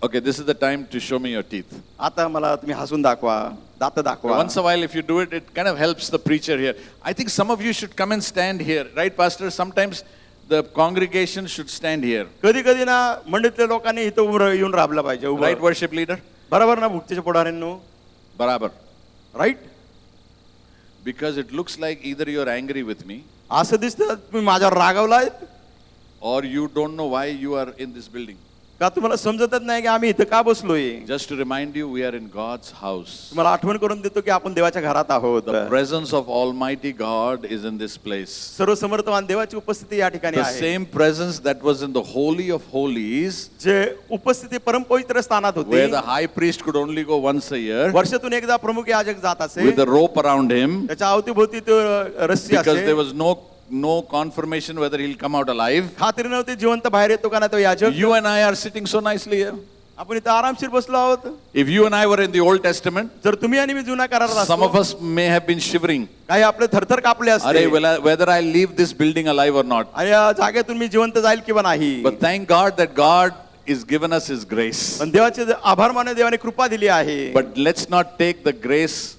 Okay, this is the time to show me your teeth. आता मला तुम्ही हसून दाखवा, दात दाखवा. Once a while, if you do it, it kind of helps the preacher here. I think some of you should come and stand here, right, Pastor? Sometimes the congregation should stand here. कधी कधी ना मंडळीतल्या लोकांनी इथं उभं येऊन राबलं पाहिजे. उभं. Right, worship leader? बरोबर ना भुक्तीच्या पुढाऱ्यांनो? Barabar. Right. Because it looks like either you're angry with me असं दिसतं तुम्ही माझ्यावर रागावलाय or you don't know why you are in this building. का तुम्हाला समजतच नाही की आम्ही इथं का बसलोय. Just to remind you, we are in God's house. तुम्हाला आठवण करून देतो की आपण देवाच्या घरात आहोत. The presence of Almighty God is in this place. सर्व समर्थवान देवाची उपस्थिती या ठिकाणी The आहे. same presence that was in the Holy of Holies, जे उपस्थिती परमपवित्र स्थानात where होती, the high priest could only go once a year वर्षातून एकदा प्रमुख याजक जात असे, with a rope around him, त्याच्या अवतीभोवती तो रस्सी because there असे, was no confirmation whether he'll come out alive. खात्री नव्हती जिवंत बाहेर येतो का नाही तो याजक. You and I are sitting so nicely here. आपण इथं आरामशीर बसलो आहोत. If you and I were in the Old Testament, जर तुम्ही आणि मी जुना करारात some of असतो, us may have been shivering. काही आपले थरथर कापले असते Arey, whether I leave this building alive or not. आणि या जागेतून मी जिवंत जाईल किंवा नाही. But thank God that God is given us His grace. पण देवाचे आभार माने देवाने कृपा दिली आहे. But let's not take the grace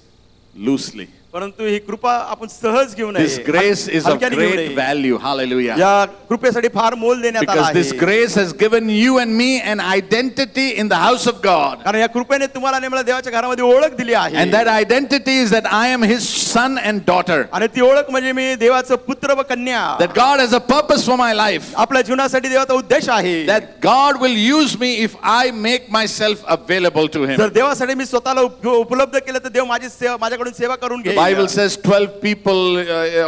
loosely. परंतु ही कृपा आपण सहज घेऊ नये. This grace is of हलक्याने घेऊ great नये. value. Hallelujah. या कृपेसाठी फार मोल देण्यात आला Because this आहे. grace has given you and me an identity in the house of God. कारण या कृपेने तुम्हाला आणि मला देवाच्या घरामध्ये ओळख दिली आहे. And that identity is that I am His son and daughter. आणि ती ओळख म्हणजे मी देवाचं पुत्र व कन्या. That God has a purpose for my life. आपल्या जीवनासाठी देवाचा उद्देश आहे. That God will use me if I make myself available to Him. जर देवासाठी मी स्वतःला उपलब्ध केलं तर देव माझ्याकडून सेवा करून The घेईल. Bible says 12 people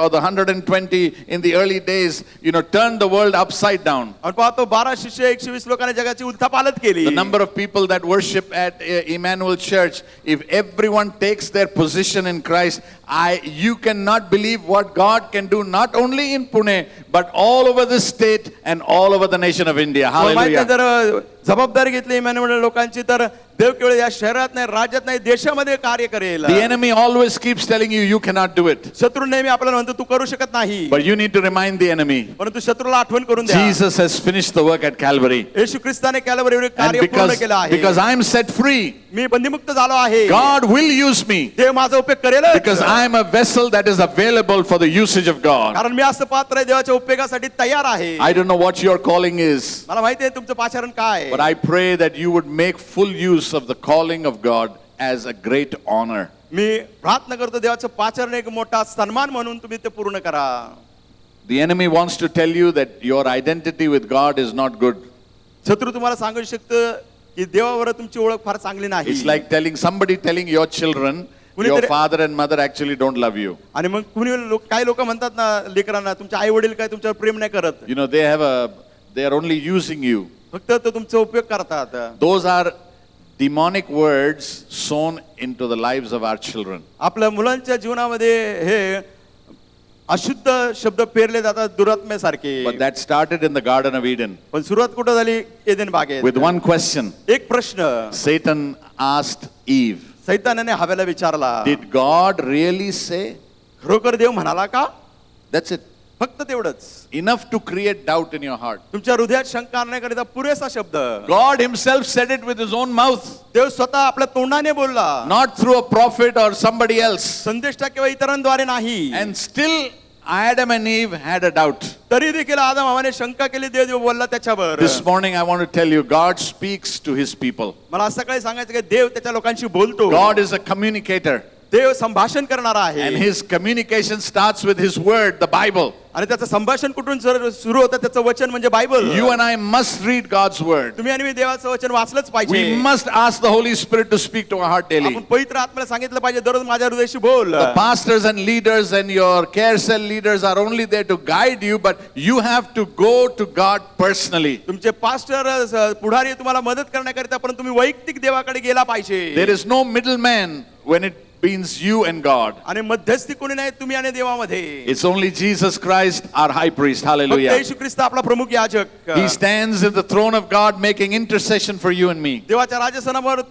or the 120 in the early days, turned the world upside down. आपण पाहतो 12 शिष्य 120 लोकांनी जगाची उलथापालथ केली. The number of people that worship at Emmanuel Church, if everyone takes their position in Christ, you cannot believe what God can do not only in Pune but all over this state and all over the nation of India. Hallelujah. जर जबाबदारी घेतली Emmanuel लोकांची तर देव केवळ या शहरात नाही, राज्यात नाही, देशामध्ये कार्य करेल. The enemy always keeps telling you cannot do it. शत्रू नेहमी आपल्याला म्हणतो तू करू शकत नाही. But you need to remind the enemy. परंतु शत्रूला आठवण करून द्या. Jesus has finished the work at Calvary. Yeshu ख्रिस्ताने कॅल्वरीवर And कार्य पूर्ण केलं आहे. because I am set free, मी बंदीमुक्त झालो आहे. God will use me देव माझा उपयोग करेल, because I am a vessel that is available for the usage of God. कारण मी असं पात्र आहे देवाच्या उपयोगासाठी तयार आहे. I don't know what your calling is, मला माहिती आहे तुमचं पाचारण काय but आहे. I pray that you would make full use of the calling of God as a great honor. मी प्रार्थना करतो देवाचं पाचारण एक मोठा सन्मान म्हणून तुम्ही ते पूर्ण करा. The enemy wants to tell you that your identity with God is not good. शत्रू तुम्हाला सांगू शकतं की देवावर तुमची ओळख फार चांगली नाही. It's like somebody telling your children, your father and mother actually don't love you. आणि मग कुणी काही लोक म्हणतात ना लेकरांना, तुमचे आई वडील काय तुमच्यावर प्रेम नाही करत, You know, they are only using you. फक्त ते तुमचा उपयोग करतात. Those are demonic words sown into the lives of our children. आपल्या मुलांच्या जीवनामध्ये हे अशुद्ध शब्द पेरले जातात दुरात्म्यासारखे. But that started in the Garden of Eden पण सुरुवात कुठं झाली? एदेन बागेत. with one question. एक प्रश्न Satan asked Eve, सैतानाने हव्याला विचारला, did God really say? खरोखर देव म्हणाला का? That's it. फक्त तेवढंच. Enough to create doubt in your heart. तुमच्या हृदयात शंका आणण्याकरिता पुरेसा शब्द. God himself said it with his own mouth, देव स्वतः आपल्या तोंडाने बोलला, not through a prophet or somebody else. संदेष्टा किंवा इतरांद्वारे नाही. And still Adam and Eve had a doubt. तरी देखील आदम हवाने शंका केली, देव बोलला त्याच्यावर. This morning I want to tell you, God speaks to his people. मला आज सकाळी सांगायचं की देव त्याच्या लोकांशी बोलतो. God is a communicator. देव संभाषण करणारा आहे. And his communication starts with his word, the Bible. आणि त्याचं संभाषण कुठून सुरू होतं? त्याचं वचन म्हणजे Bible. You and I must read God's word. तुम्ही आणि मी देवाचं वचन वाचलंच We पाहिजे. must ask the Holy Spirit to speak to our heart daily. आपण पवित्र आत्म्याला सांगितलं पाहिजे, दररोज माझ्या हृदयाशी बोल. The pastors and leaders and your care cell leaders are only there to guide you, but you have to go to God personally. तुमचे pastor पुढारी तुम्हाला मदत करण्याकरिता, पण तुम्ही वैयक्तिक देवाकडे गेला पाहिजे. There is no middleman when it means you and God. आणि मध्यस्थी कोणी नाही तुम्ही आणि देवामध्ये. It's only Jesus Christ, our high priest. फक्त Hallelujah. येशू ख्रिस्त आपला प्रमुख याजक. He stands in the throne of God making intercession for you and me. देवाच्या राजसनावर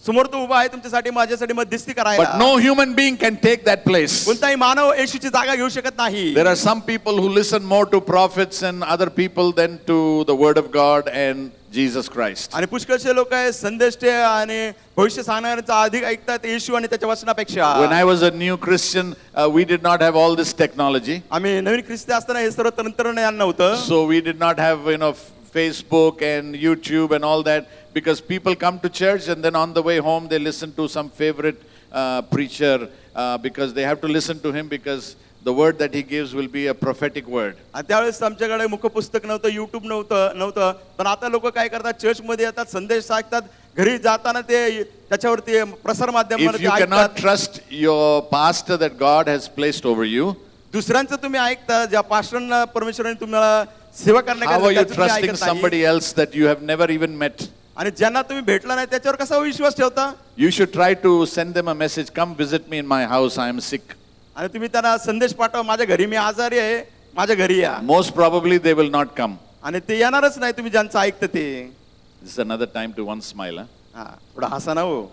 समोर तो उभा आहे तुमच्यासाठी, माझ्यासाठी मध्यस्थी करायला. But no human being can take that place. कोणताही मानव येशूची जागा घेऊ शकत नाही. There are some people who listen more to prophets and other people than to the word of God and Jesus Christ. आणि पुष्कळशे लोक आहेत संदेष्टे आणि भविष्य सांगणाऱ्यांचा अधिक ऐकतात येशू आणि त्याच्या वचनापेक्षा. When I was a new Christian, we did not have all this technology. आम्ही नवीन ख्रिस्ती असताना हे सर्व तंत्रज्ञान नव्हतं. So we did not have, Facebook and YouTube and all that, because people come to church and then on the way home they listen to some favorite preacher because they have to listen to him because the word that he gives will be a prophetic word. आणि त्यावेळेस आमच्याकडे मुखपुस्तक नव्हतं, YouTube नव्हतं. पण आता लोक काय करतात, चर्चमध्ये येतात, संदेश ऐकतात, घरी जाताना ते त्याच्यावरती प्रसार If माध्यमावर you cannot ऐकतात. trust your pastor that God has placed over you, दुसऱ्यांचं तुम्ही ऐकता, ज्या पास्टरांना परमेश्वराने तुम्हाला सेवा how are you करण्याकरिता तुम्ही trusting ऐकत नाही. somebody else that you have never even met? आणि ज्यांना तुम्ही भेटला नाही त्याच्यावर कसा विश्वास ठेवता? You should try to send them a message, come visit me in my house, I am sick. आणि तुम्ही त्यांना संदेश पाठवा, माझ्या घरी मी आजारी आहे, माझ्या घरी या. Most probably they will not come. आणि ते येणारच नाही तुम्ही ज्यांचं ऐकतं ते. This is another time to one smile. Huh? हा, थोडा हसा ना हो.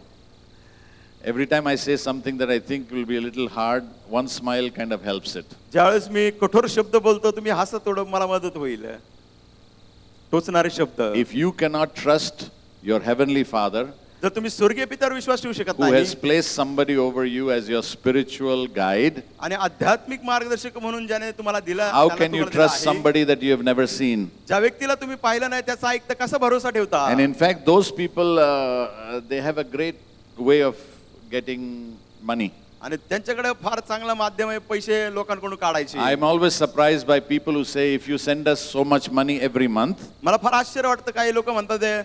Every time I say something that I think will be a little hard, one smile kind of helps it. ज्यावेळेस मी कठोर शब्द बोलतो तुम्ही हसा, थोडं मला मदत होईल. टोचणारे शब्द. If you cannot trust your heavenly Father, जर तुम्ही स्वर्गीय पित्यावर विश्वास ठेवू शकत who नाही has placed somebody over you as your spiritual guide, आणि आध्यात्मिक मार्गदर्शक म्हणून ज्याने तुम्हाला दिला, how त्याला can you तुम्हाला दिला trust आहे. somebody that you have never seen? ज्या व्यक्तीला तुम्ही पाहिलं नाही त्याचा ऐकता कसा भरोसा ठेवता? And in fact, those people, they have a great way of getting money. आणि त्यांच्याकडे फार चांगला माध्यम आहे पैसे लोकांकडून काढायचे. I am always surprised by people who say, if you send us so much money every month, मला फार आश्चर्य वाटतं, काही लोक म्हणतात ते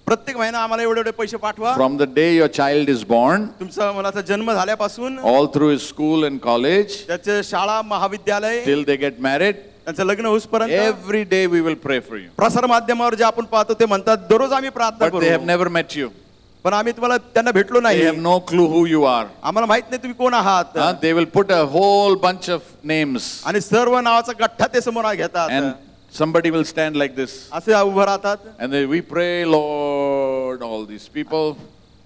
प्रत्येक महिना आम्हाला एवढे एवढे पैसे पाठवा. from the day your child is born, तुमचा मुलाचा जन्म झाल्यापासून all through his school and college, त्याचे शाळा महाविद्यालय till they get married, त्यांचं लग्न होईपर्यंत every day we will pray for you. प्रसार माध्यमावर जे आपण पाहतो ते म्हणतात दररोज आम्ही प्रार्थना But they have करू, never met you. पण आम्ही तुम्हाला त्यांना भेटलो They नाही. have no clue who you are. आम्हाला माहित नाही तुम्ही कोण आहात. They will put a whole bunch of names, आणि सर्व नावाचा गठ्ठा ते समोर घेतात. and somebody will stand like this. असे उभं राहतात. And then we pray, Lord, all these people,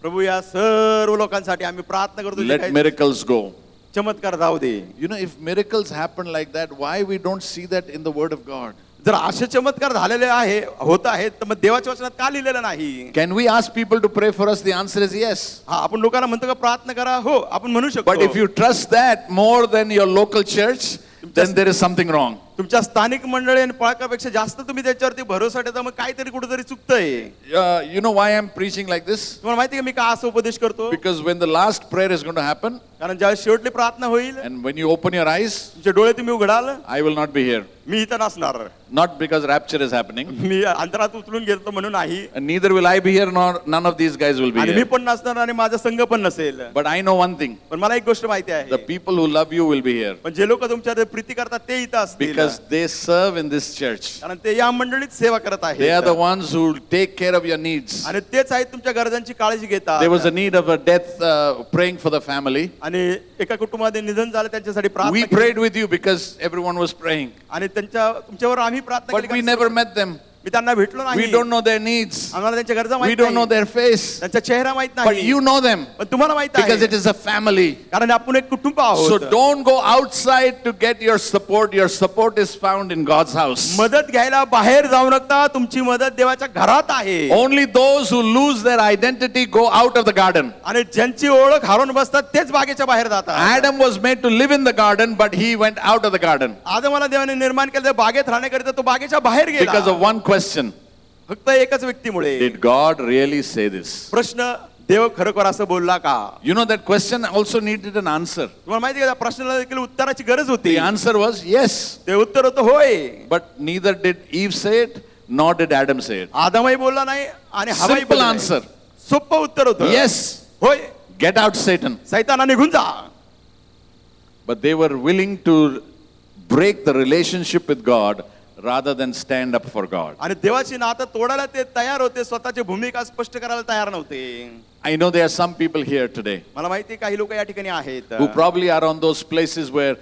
प्रभू या सर्व लोकांसाठी आम्ही प्रार्थना करतो, जे let काही miracles go. चमत्कार जाऊ दे. You know, if miracles happen like that, why we don't see that in the Word of God? जर असे चमत्कार झालेले आहे होत आहेत तर मग देवाच्या वचनात का लिहिलेलं नाही? Can we ask people to pray for us? The answer is yes. हा, आपण लोकांना म्हणतो का प्रार्थना करा? हो, आपण म्हणू But if शकतो. you trust that more than your local church, then there is something wrong. तुमच्या स्थानिक मंडळी आणि पाळकापेक्षा जास्त तुम्ही त्याच्यावरती भरोसा ठेवता, मग काहीतरी कुठेतरी चुकतंय. You know why I'm preaching like this? तुम्हाला माहिती आहे का मी का असं उपदेश करतो? Because when the last prayer is going to happen, कारण ज्या शेवटली प्रार्थना होईल, and when you open your eyes, तुमचे डोळे तुम्ही उघडाल, I will not be here. मी इथं नसणार. Not because rapture is happening, मी अंतरात उचलून गेलो म्हणून नाही, and neither will I be here, nor none of these guys will be आणि मी here. पण नसणार आणि माझा संघ पण नसेल. But I know one thing: पण मला एक गोष्ट माहिती the आहे, people who love you will be here पण जे लोक तुमच्या प्रीती करतात ते इथं असतील, because they serve in this church. कारण ते या मंडळीत सेवा करत They are the आहेत ones who take care of your needs. आणि तेच आहेत तुमच्या गरजांची काळजी घेतात. There was a need of a death, praying for the family. आणि एका कुटुंबामध्ये निधन झालं त्यांच्यासाठी We प्रार्थना केली. prayed with you because everyone was praying. आणि तुमच्यावर आम्ही प्रार्थना But केली, we कारण never met them. मी त्यांना भेटलो We नाही. don't know their needs. आम्हाला त्यांच्या गरजा We माहित don't know नाही, their face. त्यांचा चेहरा माहित But नाही, you know them पण तुम्हाला माहित because आहे it is a family. कारण आपण एक कुटुंब So आहोत. don't go outside to get your support. Your support is found in God's house. मदत घ्यायला बाहेर जाऊ नका, तुमची मदत देवाच्या घरात आहे. Only those who lose their identity go out of the garden. आणि ज्यांची ओळख हरवून बसतात तेच बागेच्या बाहेर जातात. Adam was made to live in the garden, but he went out of the garden आदमाला देवाने निर्माण केलं, ते बागेत राहण्याकरिता तो बागेच्या बाहेर because गेला, of one question: फक्त एकच व्यक्तीमुळे. Did God really say this? प्रश्न, देव खरोखर असं बोलला का? You know that question also needed an answer. तुम्हाला माहिती आहे का, त्या प्रश्नाला देखील उत्तराची गरज होती. The answer was yes, ते उत्तर होतं होय. but neither did Eve say it, nor did Adam say it. आदमही बोलला नाही आणि हवाही Simple बोलला नाही. answer. सोपं उत्तर होतं, Yes, होय. get out, Satan. सैताना निघून जा. But they were willing to break the relationship with God rather than stand up for God. आणि देवाची नातं तोडायला ते तयार होते, स्वतःची भूमिका स्पष्ट करायला तयार नव्हते. I know there are some people here today मला माहिती आहे काही लोक या ठिकाणी आहेत, who probably are on those places where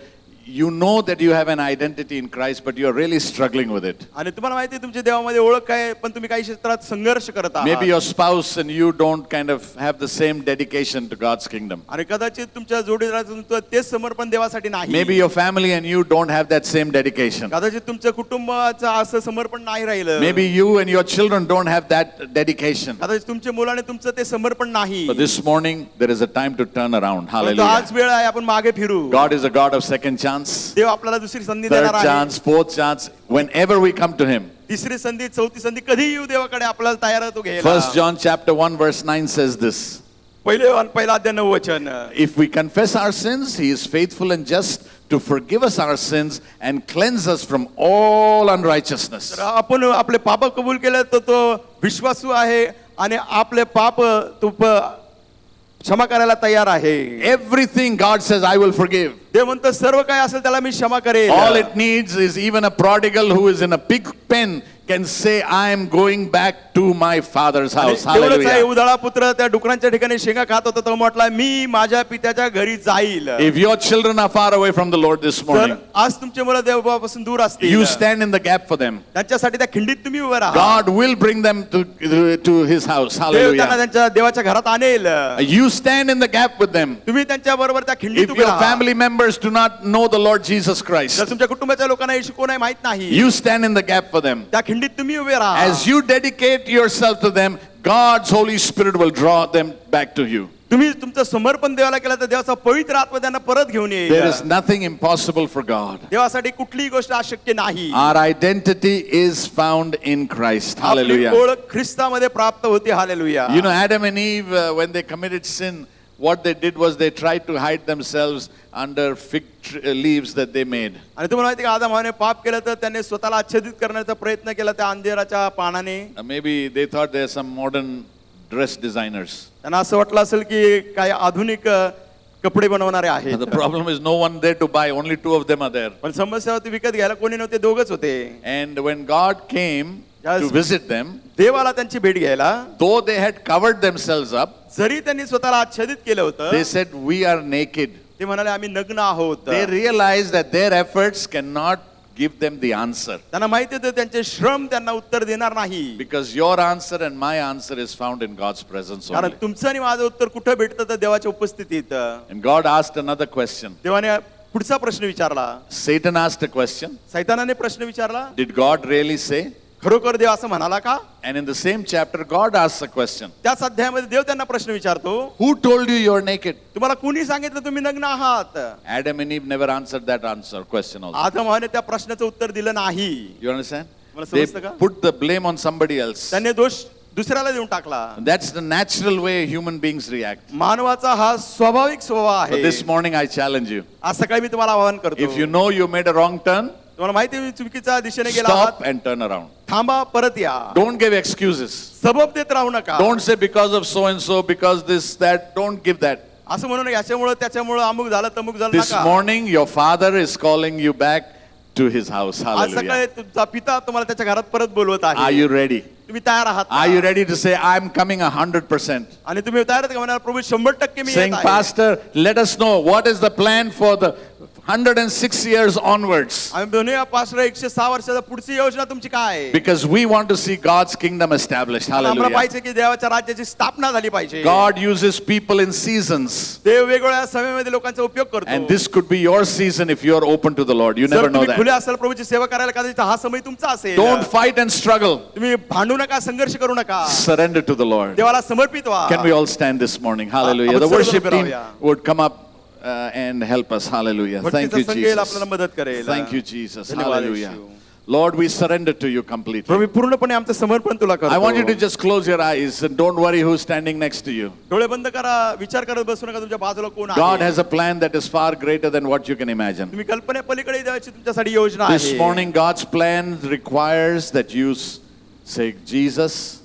you know that you have an identity in Christ, but you're really struggling with it. आणि तुम्हाला माहिती आहे तुमच्या देवामध्ये ओळख काय आहे, पण तुम्ही काही क्षेत्रात संघर्ष करत Maybe आहात. your spouse and you don't kind of have the same dedication to God's kingdom. आणि कदाचित तुमच्या जोडीदाराचं तुमचं तेच समर्पण देवासाठी नाही. Maybe your family and you don't have that same dedication. कदाचित तुमचं कुटुंबाचं असं समर्पण नाही राहिलं. Maybe you and your children don't have that dedication. कदाचित तुमच्या मुलाने तुमचं ते समर्पण नाही. But this morning, there is a time to turn around. परंतु Hallelujah. आज वेळ आहे, आपण मागे फिरू. God is a God of second chance, देव आपल्याला दुसरी संधी third देणार आहे. chance, fourth chance, whenever we come to Him. तिसरी संधी, चौथी संधी, कधी येऊ देवाकडे आपल्याला तयार आहे तो घ्यायला. 1 John chapter 1 verse 9 says this: पहिला अध्याय 9 वचन. If we confess our sins, He is faithful and just to forgive us our sins and cleanse us from all unrighteousness. तर आपण आपले पाप कबूल केले तर तो विश्वासू आहे आणि आपले पाप तो क्षमा करायला तयार आहे. Everything God says, I will forgive. ते म्हणतो सर्व काय असेल त्याला मी क्षमा करेल. All it needs is even a prodigal who is in a pig pen can say, I am going back to my father's house. आणि तेवढंच आहे, Hallelujah. उदाळा पुत्र त्या डुकरांच्या ठिकाणी शेंगा खात होता, तो म्हटला मी माझ्या पित्याच्या घरी जाईल. If your children are far away from the Lord this तर morning, आज तुमचे मुलं देवापासून दूर असतील, you stand in the gap for them. त्यांच्यासाठी त्या खिंडीत तुम्ही उभे राहा. God will bring them to His house. देव त्यांना Hallelujah. त्यांच्या देवाच्या घरात आणेल. You stand in the gap with them. तुम्ही त्यांच्या बरोबर त्या खिंडीत If उभे your राहा. family members do not know the Lord Jesus Christ, जर तुमच्या कुटुंबाच्या लोकांना येशू कोण आहे माहित नाही, you stand in the gap for them. त्या खिंडीत तुम्ही उभे राहा. As you dedicate yourself to them, God's Holy Spirit will draw them back to you. तुम्ही तुमचं समर्पण देवाला केलं तर देवाचा पवित्र आत्मा त्यांना परत घेऊन There येईल. is nothing impossible for God. देवासाठी कुठलीही गोष्ट अशक्य नाही. Our identity is found in Christ. आपली Hallelujah. ओळख ख्रिस्तामध्ये प्राप्त होते. Hallelujah. You know, Adam and Eve, when they committed sin, what they did was they tried to hide themselves under fig leaves that they made. आणि तुम्हाला माहिती का आदमाने पाप केलं तर त्यांनी स्वतःला आच्छादित करण्याचा प्रयत्न केला त्या अंधेराच्या पानाने. Maybe they thought there are some modern dress designers. त्यांना असं वाटलं असेल की काही आधुनिक कपडे बनवणारे आहेत. The problem is no one there to buy, only two of them are there. पण समस्या होती विकत घ्यायला कोणी नव्हते, दोघच होते. And when God came Yes. to visit them, देवाला त्यांची भेट घ्यायला, though they had covered themselves up, जरी त्यांनी स्वतःला आच्छादित केलं होतं, they said, we are naked. ते म्हणाले आम्ही नग्न आहोत. They realized that their efforts cannot give them the answer, त्यांना माहिती होतं त्यांचे श्रम त्यांना उत्तर देणार नाही. because your answer and my answer is found in God's presence कारण only. तुमचं आणि माझं उत्तर कुठं भेटतं तर देवाच्या उपस्थितीत. And God asked another question. देवाने पुढचा प्रश्न विचारला. Satan asked a question. सैतानाने प्रश्न विचारला, Did God really say? खरोखर देव असं म्हणाला का? And in the same chapter, God asks a question. त्याच अध्यायामध्ये देव त्यांना प्रश्न विचारतो, Who told you you're naked? तुम्हाला कोणी सांगितलं तुम्ही नग्न आहात? Adam and Eve never answered that question also. Adamane त्या प्रश्नाचं उत्तर दिलं नाही. You understand? मला They समजतं का? put the blame on somebody else. त्यांनी दोष दुसऱ्याला देऊन टाकला. That's the natural way human beings react. मानवाचा हा स्वाभाविक स्वभाव But आहे. this morning I challenge you. आज सकाळी मी तुम्हाला आवाहन करतो, If you know you made a wrong turn, तुम्हाला माहिती आहे तुम्ही चुकीच्या दिशेने गेला आहात, stop and turn around. थांबा, परत या. Don't give excuses. सबब देत राहू नका. Don't say because of so and so, because this, that. Don't give that. असं म्हणून याच्यामुळं त्याच्यामुळं अमुक झालं तमुक झालं This नका. morning your father is calling you back to his house. आज Hallelujah. सकाळी तुमचा पिता तुम्हाला त्याच्या घरात परत बोलवत Are आहे. you ready? तुम्ही तयार आहात का? Are you ready to say, I'm coming 100%? आणि तुम्ही तयार आहात का म्हणाल, प्रभू 100% मी Saying, येत आहे. Pastor, let us know what is the plan for the 106 years onwards. आम्ही दोन्ही पास्टर 106 वर्षाचा पुढची योजना तुमची काय आहे? Because we want to see God's kingdom established. आम्हाला Hallelujah. पाहिजे की देवाच्या राज्याची स्थापना झाली पाहिजे. God uses people in seasons. देव वेगवेगळ्या समयामध्ये लोकांचा उपयोग करतो. And this could be your season if you are open to the Lord. You जर never know तुम्ही खुले that. असाल प्रभूची सेवा करायला कदाचित हा समय तुमचा असेल. Don't fight and struggle. तुम्ही भांडू नका, संघर्ष करू नका. Surrender to the Lord. देवाला समर्पित व्हा. Can we all stand this morning? Hallelujah. आपण The सर्व worship उभे team राहूया. would come up and help us. Hallelujah. Thank भक्तीचा you, संघ येईल, Jesus. आपल्याला मदत करेल. Thank you, Jesus. धन्यवाद Hallelujah. Yeshu. Lord, we surrender to you completely. प्रभू पूर्णपणे आमचं समर्पण तुला I want you to करतो. just close your eyes and don't worry who's standing next to you. डोळे बंद करा, विचार करत बसू नका तुमच्या बाजूला कोण God आहे. has a plan that is far greater than what you can imagine. तुम्ही कल्पने पलीकडे देवाची तुमच्यासाठी योजना This आहे. morning, God's plan requires that you say, Jesus,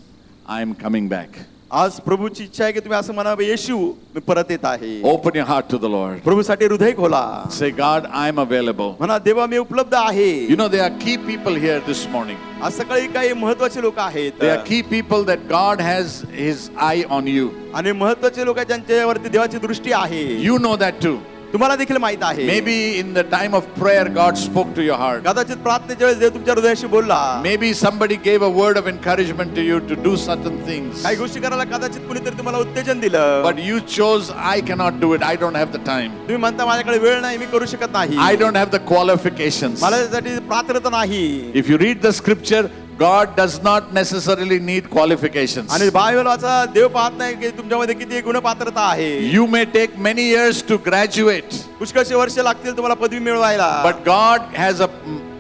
I am coming back. आज प्रभूची इच्छा आहे की तुम्ही असं म्हणावं, येशू मी परत येत आहे. Open your heart to the Lord. प्रभूसाठी हृदय खोला. Say, God, I am available. म्हणा, देवा मी उपलब्ध आहे. You know, there are key people here this morning. आज सकाळी काही महत्वाचे लोक आहेत. There are key people that God has his eye on you. आणि महत्वाचे लोक आहेत ज्यांच्यावरती देवाची दृष्टी आहे. You know that too. तुम्हाला देखील माहित आहे. Maybe in the time of prayer, God spoke to your heart. कदाचित प्रार्थनेच्या वेळेस देव तुमच्या हृदयाशी बोलला. Maybe somebody gave a word of encouragement to you to do certain things. काही गोष्टी करायला कदाचित कुणीतरी तुम्हाला उत्तेजन दिलं. But you chose, I cannot do it. I don't have the time. तुम्ही म्हणता माझ्याकडे वेळ नाही, मी करू शकत नाही. I don't have the qualifications. मला त्यासाठी पात्रता नाही. If you read the scripture, God does not necessarily need qualifications. आणि बायबल वाचा, देव पाहत नाही की तुमच्यामध्ये किती गुणपात्रता आहे. You may take many years to graduate, पुष्कळशे वर्ष लागतील तुम्हाला पदवी मिळवायला. but God has a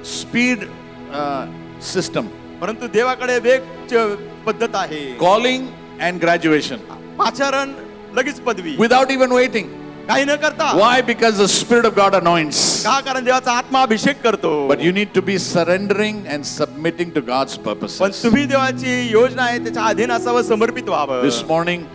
speed system. परंतु देवाकडे वेग पद्धत आहे. Calling and graduation. पाचारण लगेच पदवी, Without even waiting. काही न करता. Why? Because the Spirit of God anoints. का? कारण देवाचा आत्मा अभिषेक करतो. But you need to be surrendering and submitting to God's पण purposes. तुम्ही देवाची योजना आहे त्याच्या अधीन असावं, समर्पित व्हावं. This morning,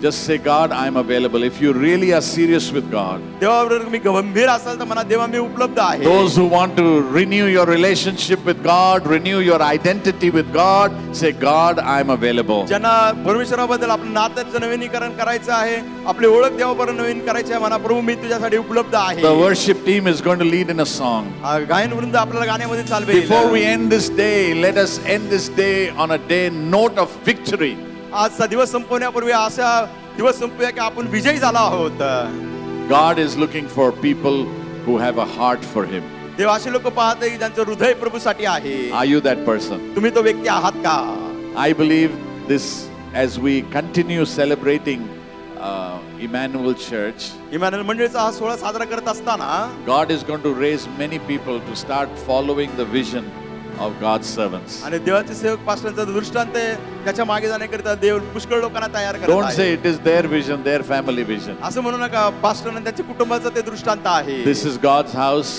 just say, God, I am available. If you really are serious with God, देवाबरोबर तुम्ही गंभीर असाल तर म्हणा, देवा मी उपलब्ध आहे. those who want to renew your relationship with God, renew your identity with God, say, God, I am available. ज्यांना परमेश्वराबद्दल आपलं नात्याचं नवीनीकरण करायचं आहे, आपली ओळख देवाबरोबर नवीन करायची आहे, म्हणा प्रभू मी तुझ्यासाठी उपलब्ध आहे. The worship team is going to lead in a song. गायन वृंद आपल्याला गाण्यामध्ये चालवेल. Before we end this day, let us end this day on a day note of victory. आजचा दिवस संपवण्यापूर्वी असा दिवस संपूया की आपण विजयी झाला आहोत. God is looking for people who have a heart for Him. देव असे लोक पाहते की ज्यांचं हृदय प्रभूसाठी आहे. Are you that person? तुम्ही तो व्यक्ती आहात का? I believe this as we continue celebrating Emmanuel Church. Emmanuel मंडळीचा हा सोहळा साजरा करत असताना God is going to raise many people to start following the vision of God's servants. आणि देवाचे सेवक पास्टरांचा दृष्टांत आहे, त्याच्या मागे जाण्याकरिता देव पुष्कळ लोकांना तयार करत Don't say आहे. it is their vision, their family vision. असं म्हणू नका, पास्टरांना त्याच्या कुटुंबाचं ते दृष्टांत आहे. This is God's house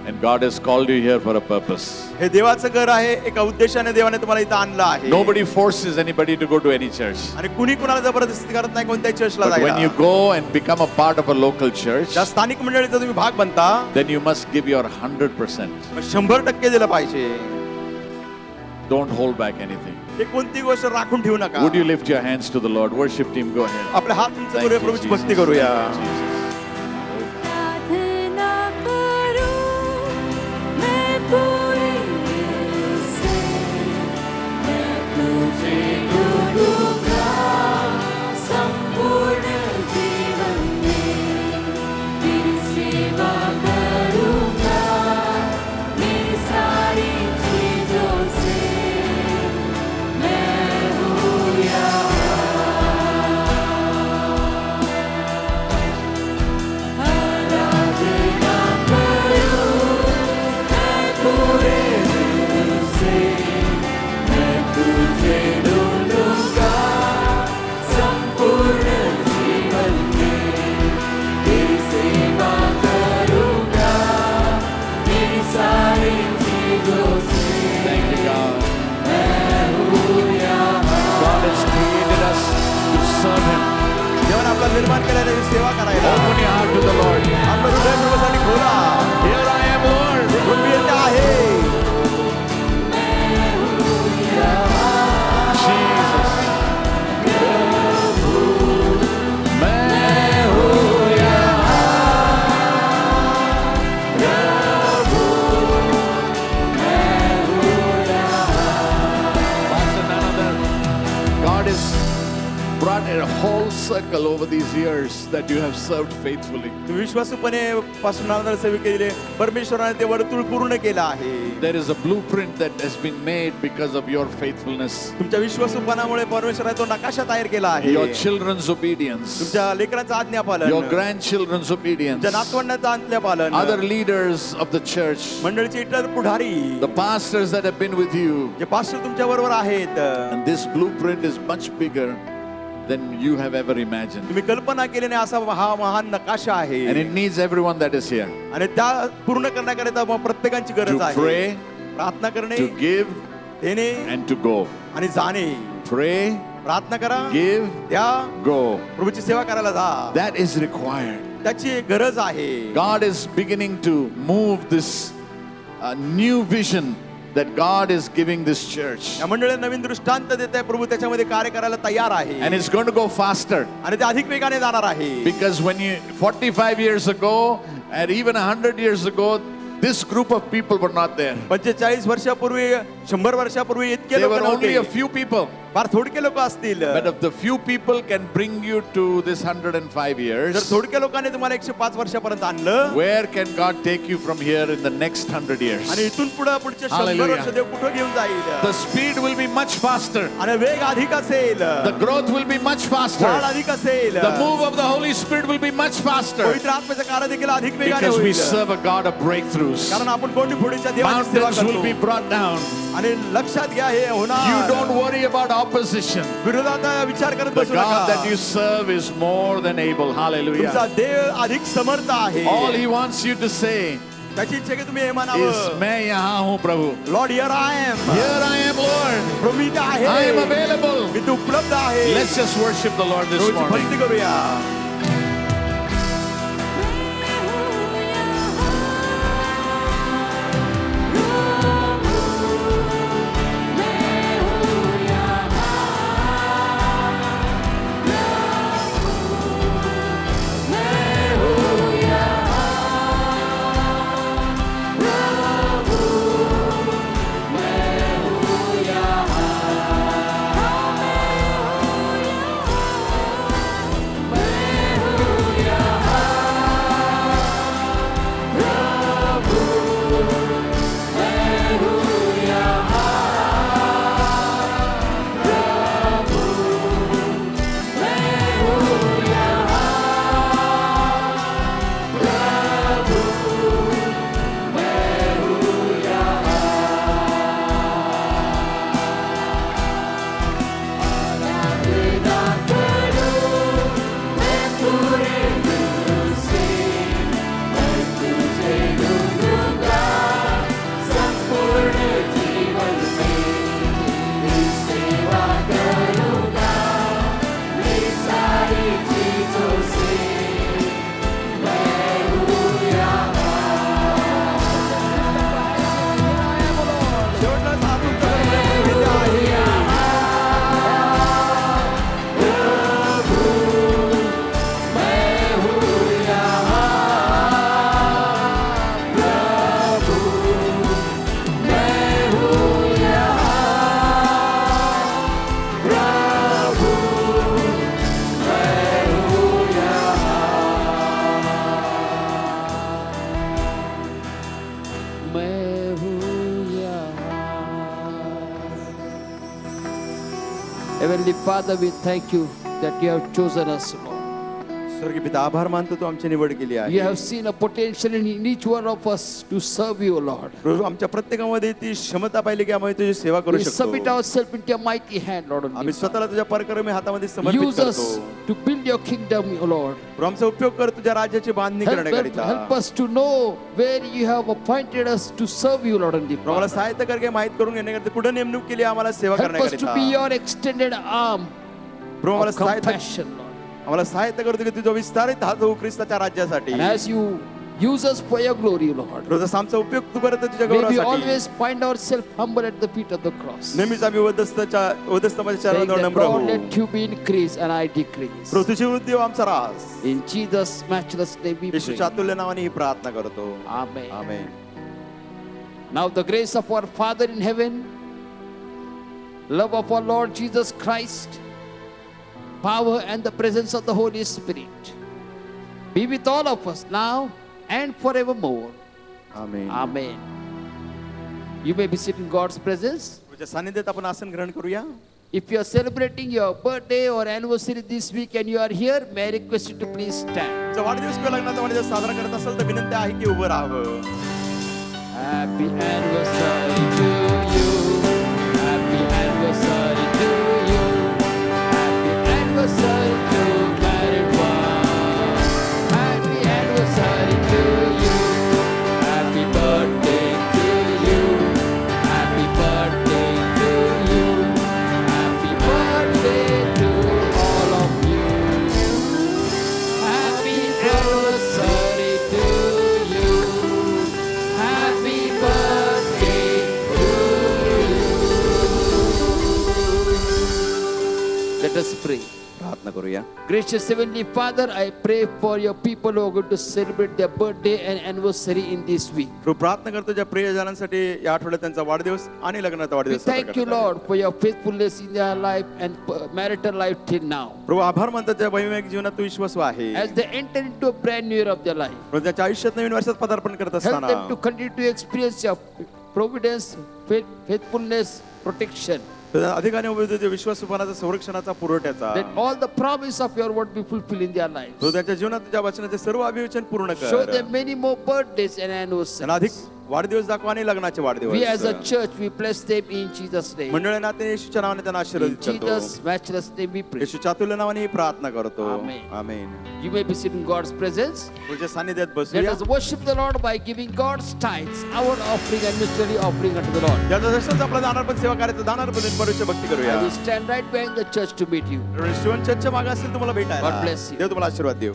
and God has called you here for a purpose. हे देवाचं घर आहे, एका उद्देशाने देवाने तुम्हाला इथं आणलं आहे. Nobody forces anybody to go to any church. आणि कुणी कुणाला जबरदस्ती करत नाही कोणत्याही चर्चला But when you जायला. go and become a part of a local church, त्या स्थानिक मंडळीचा तुम्ही भाग बनता, then you must give your 100%. मग 100% दिलं पाहिजे. Don't hold back anything. ते कोणती गोष्ट राखून ठेवू नका. Would you lift your hands to the Lord? Worship team, go ahead. आपले हात तुमचे Thank करूया, you, प्रभूची Jesus. भक्ती करूया. Thank you, Jesus. प्रार्थना करूं मैं पूरे दिल से, मैं तुझे ढूंढूंगा संपूर्ण जीवन में, तेरी सेवा कर निर्माण केला त्याची सेवा करायला. Open your heart to the Lord. आपलं हृदय प्रभूसाठी खोला. Here I am, Lord. मी येथे आहे. Jesus. मैं हूँ Pastor Nanadhar, God has brought a whole circle over these years that you have served faithfully. तुम्ही विश्वासूपणे पासून नामदार सेवा केले. परमेश्वराने ते वर्तुळ पूर्ण केलं आहे. There is a blueprint that has been made because of your faithfulness. तुमच्या विश्वासूपणामुळे परमेश्वराने तो नकाशा तयार केला आहे. Your children's obedience. तुमच्या लेकरांचं आज्ञापालन. Your grandchildren's obedience. तुमच्या नातवंडांचं आज्ञापालन. Other leaders of the church. मंडळीचे इतर पुढारी. The pastors that have been with you. J pastor तुमच्या बरोबर आहेत. And this blueprint is much bigger than you have ever imagined. तुम्ही कल्पना केली नाही असा हा महान नकाशा आहे. And it needs everyone that is here आणि त्या पूर्ण करण्याकरिता प्रत्येकाची गरज to आहे. pray, प्रार्थना करणे, to give, देणे and to go. आणि जाणे. Pray, प्रार्थना करा, give, द्या, go. प्रभूची सेवा करायला जा. That is required. त्याची गरज आहे. God is beginning to move this new vision that God is giving this church. या मंडळाला नवीन दृष्टांत देत आहे. प्रभू त्याच्यामध्ये कार्य करायला तयार आहे. And it's going to go faster. आणि ते अधिक वेगाने जाणार आहे. Because when you 45 years ago and even 100 years ago, this group of people were not there. 45 वर्षापूर्वी 100 वर्षापूर्वी इतके There लोक were only a नव्हते. few people. फार थोडके लोक असतील. But if the few people can bring you to this 105 जर years, थोडक्या लोकांनी तुम्हाला 105 वर्षापर्यंत आणलं where can God take you from here in the next 100 years? आणि इथून पुढे पुढचे 100 Hallelujah. वर्ष देव कुठं घेऊन जाईल. The speed will be much faster. आणि वेग अधिक असेल. The growth will be much faster. वाढ अधिक असेल. The move of the Holy Spirit will be much faster. पवित्र आत्म्याचं कार्य देखील अधिक वेगाने Because we होईल. serve a God of breakthroughs. कारण आपण कोणी पुढेच्या देवाची सेवा Mountains will be करतो. brought down. आणि लक्षात घ्या हे You होणार. don't worry about opposition. विरोधात विचार करत The बसू God that नका. you serve is more than able. तुमचा Hallelujah. देव अधिक समर्थ आहे. All He wants you to say त्याची इच्छा की तुम्ही हे is, म्हणावं. मैं यहाँ हूँ प्रभु. Lord here I am. Here I am, Lord. प्रभू मी इथे आहे. I am available. मी इथे उपलब्ध आहे. Let's just worship the Lord this प्रभूची morning. भक्ती करूया. शेवटला सांगून तर मी इथे आहे. मैं हूँ यहाँ. Heavenly Father, we thank you that you have chosen us, Lord. स्वर्गीय पिता आभार मानतो तू आमची निवड केली You आहे. have seen a potential in each one of us to serve you, Lord. प्रभू आमच्या प्रत्येकामध्ये ती क्षमता पाहिली की आम्ही तुझी सेवा करू We submit शकतो. ourselves into your mighty hand, Lord. आम्ही only. स्वतःला तुझ्या परक्रमी हातामध्ये समर्पित Use us करतो. to build your kingdom, O Lord. प्रभू आमचा उपयोग कर तुझ्या राज्याची बांधणी Help करण्याकरिता. us to know where you have appointed us to serve you, Lord. only. प्रभू, आम्हाला सहायता करके माहित करून घेण्याकरिता कुठे नेमणूक केली आम्हाला सेवा Help us to करण्याकरिता. be your extended arm प्रभू आम्हाला of सहायता compassion, Lord. आम्हाला सहायता करतो की तुझा विस्तारित हात होऊ ख्रिस्ताच्या राज्यासाठी. And as you use us for your glory, Lord, रोज आमचा उपयोग तू करत तुझ्या may we गौरवासाठी. always find ourselves humble at the feet of the cross. नेहमीच आम्ही वधस्तंभाच्या Saying चरणाजवळ that, नम्र Lord, होऊ. let you be increased and I decrease. प्रभू तुझी वृद्धी हो आमचा रास. In Jesus' matchless name we pray. येशूच्या अतुल्य नावाने ही प्रार्थना करतो. Amen. Amen. Now the grace of our Father in heaven, love of our Lord Jesus Christ, power and the presence of the Holy Spirit be with all of us now and forevermore. Amen. Amen. You may be seated in God's presence. तुझ्या सानिध्यात आपण आसन ग्रहण करूया. If you are celebrating your birthday or anniversary this week and you are here, may I request you to please stand. जर वाढदिवस किंवा लग्नाचा वाढदिवस साजरा करत असेल तर विनंती आहे की उभं राहावं. Happy anniversary to you. Happy anniversary to you. Happy anniversary to married one. Happy anniversary to you. Happy birthday to you. Happy birthday to you. Happy birthday to all of you. Happy anniversary to you. Happy birthday to you. Let us pray. प्रार्थना करूया. Gracious Heavenly Father, I pray for your people who are going to celebrate their birthday and anniversary in this week. प्रभू प्रार्थना करतो ज्या प्रियजनांसाठी या आठवड्यात त्यांचा वाढदिवस आणि लग्नाचा We वाढदिवस साजरा thank you, करतात. Lord, for your faithfulness in their life and marital life till now. प्रभू आभार मानतात त्या वैवाहिक जीवनात तू विश्वासू आहे. As they enter into a brand new year of their life, प्रभू त्यांच्या आयुष्यात नवीन वर्षात पदार्पण करत help असताना them to continue to experience your providence, faithfulness, protection. अधिकाने विश्वासुपणाचा संरक्षणाचा पुरवठ्याचा Let all the promise of your word be fulfilled in their lives. प्रभू त्यांच्या जीवनात तुझ्या वचनाचे सर्व अभिवचन पूर्ण Show कर. them many more birthdays and त्यांना अधिक anniversaries. वाढदिवस दाखवा आणि लग्नाचे We as a वाढदिवस. church, we bless them in Jesus' name. मंडळी नाते येशूच्या नावाने त्यांना In आशीर्वादित करतो. Jesus' matchless name we pray. येशूच्या अतुल्य नावाने ही प्रार्थना करतो. Amen. Amen. You may be seated in God's presence. तुझ्या सानिध्यात Let बसूया. us worship the Lord by giving God's tithes, our offering and mystery offering unto the Lord. ज्याचा जसंच आपला दानार पण सेवा करायचं दानार पण परमेश्वर भक्ती करूया. I will stand right behind the church to meet you. Sivan चर्चच्या मागे असेल तुम्हाला भेटायला. God bless you. देव तुम्हाला आशीर्वाद देव.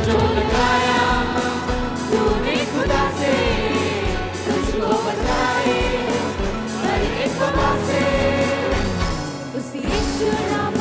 जो लगाया तूने खुदा से तुझको बचाए हर एक बला से उस यीशु नाम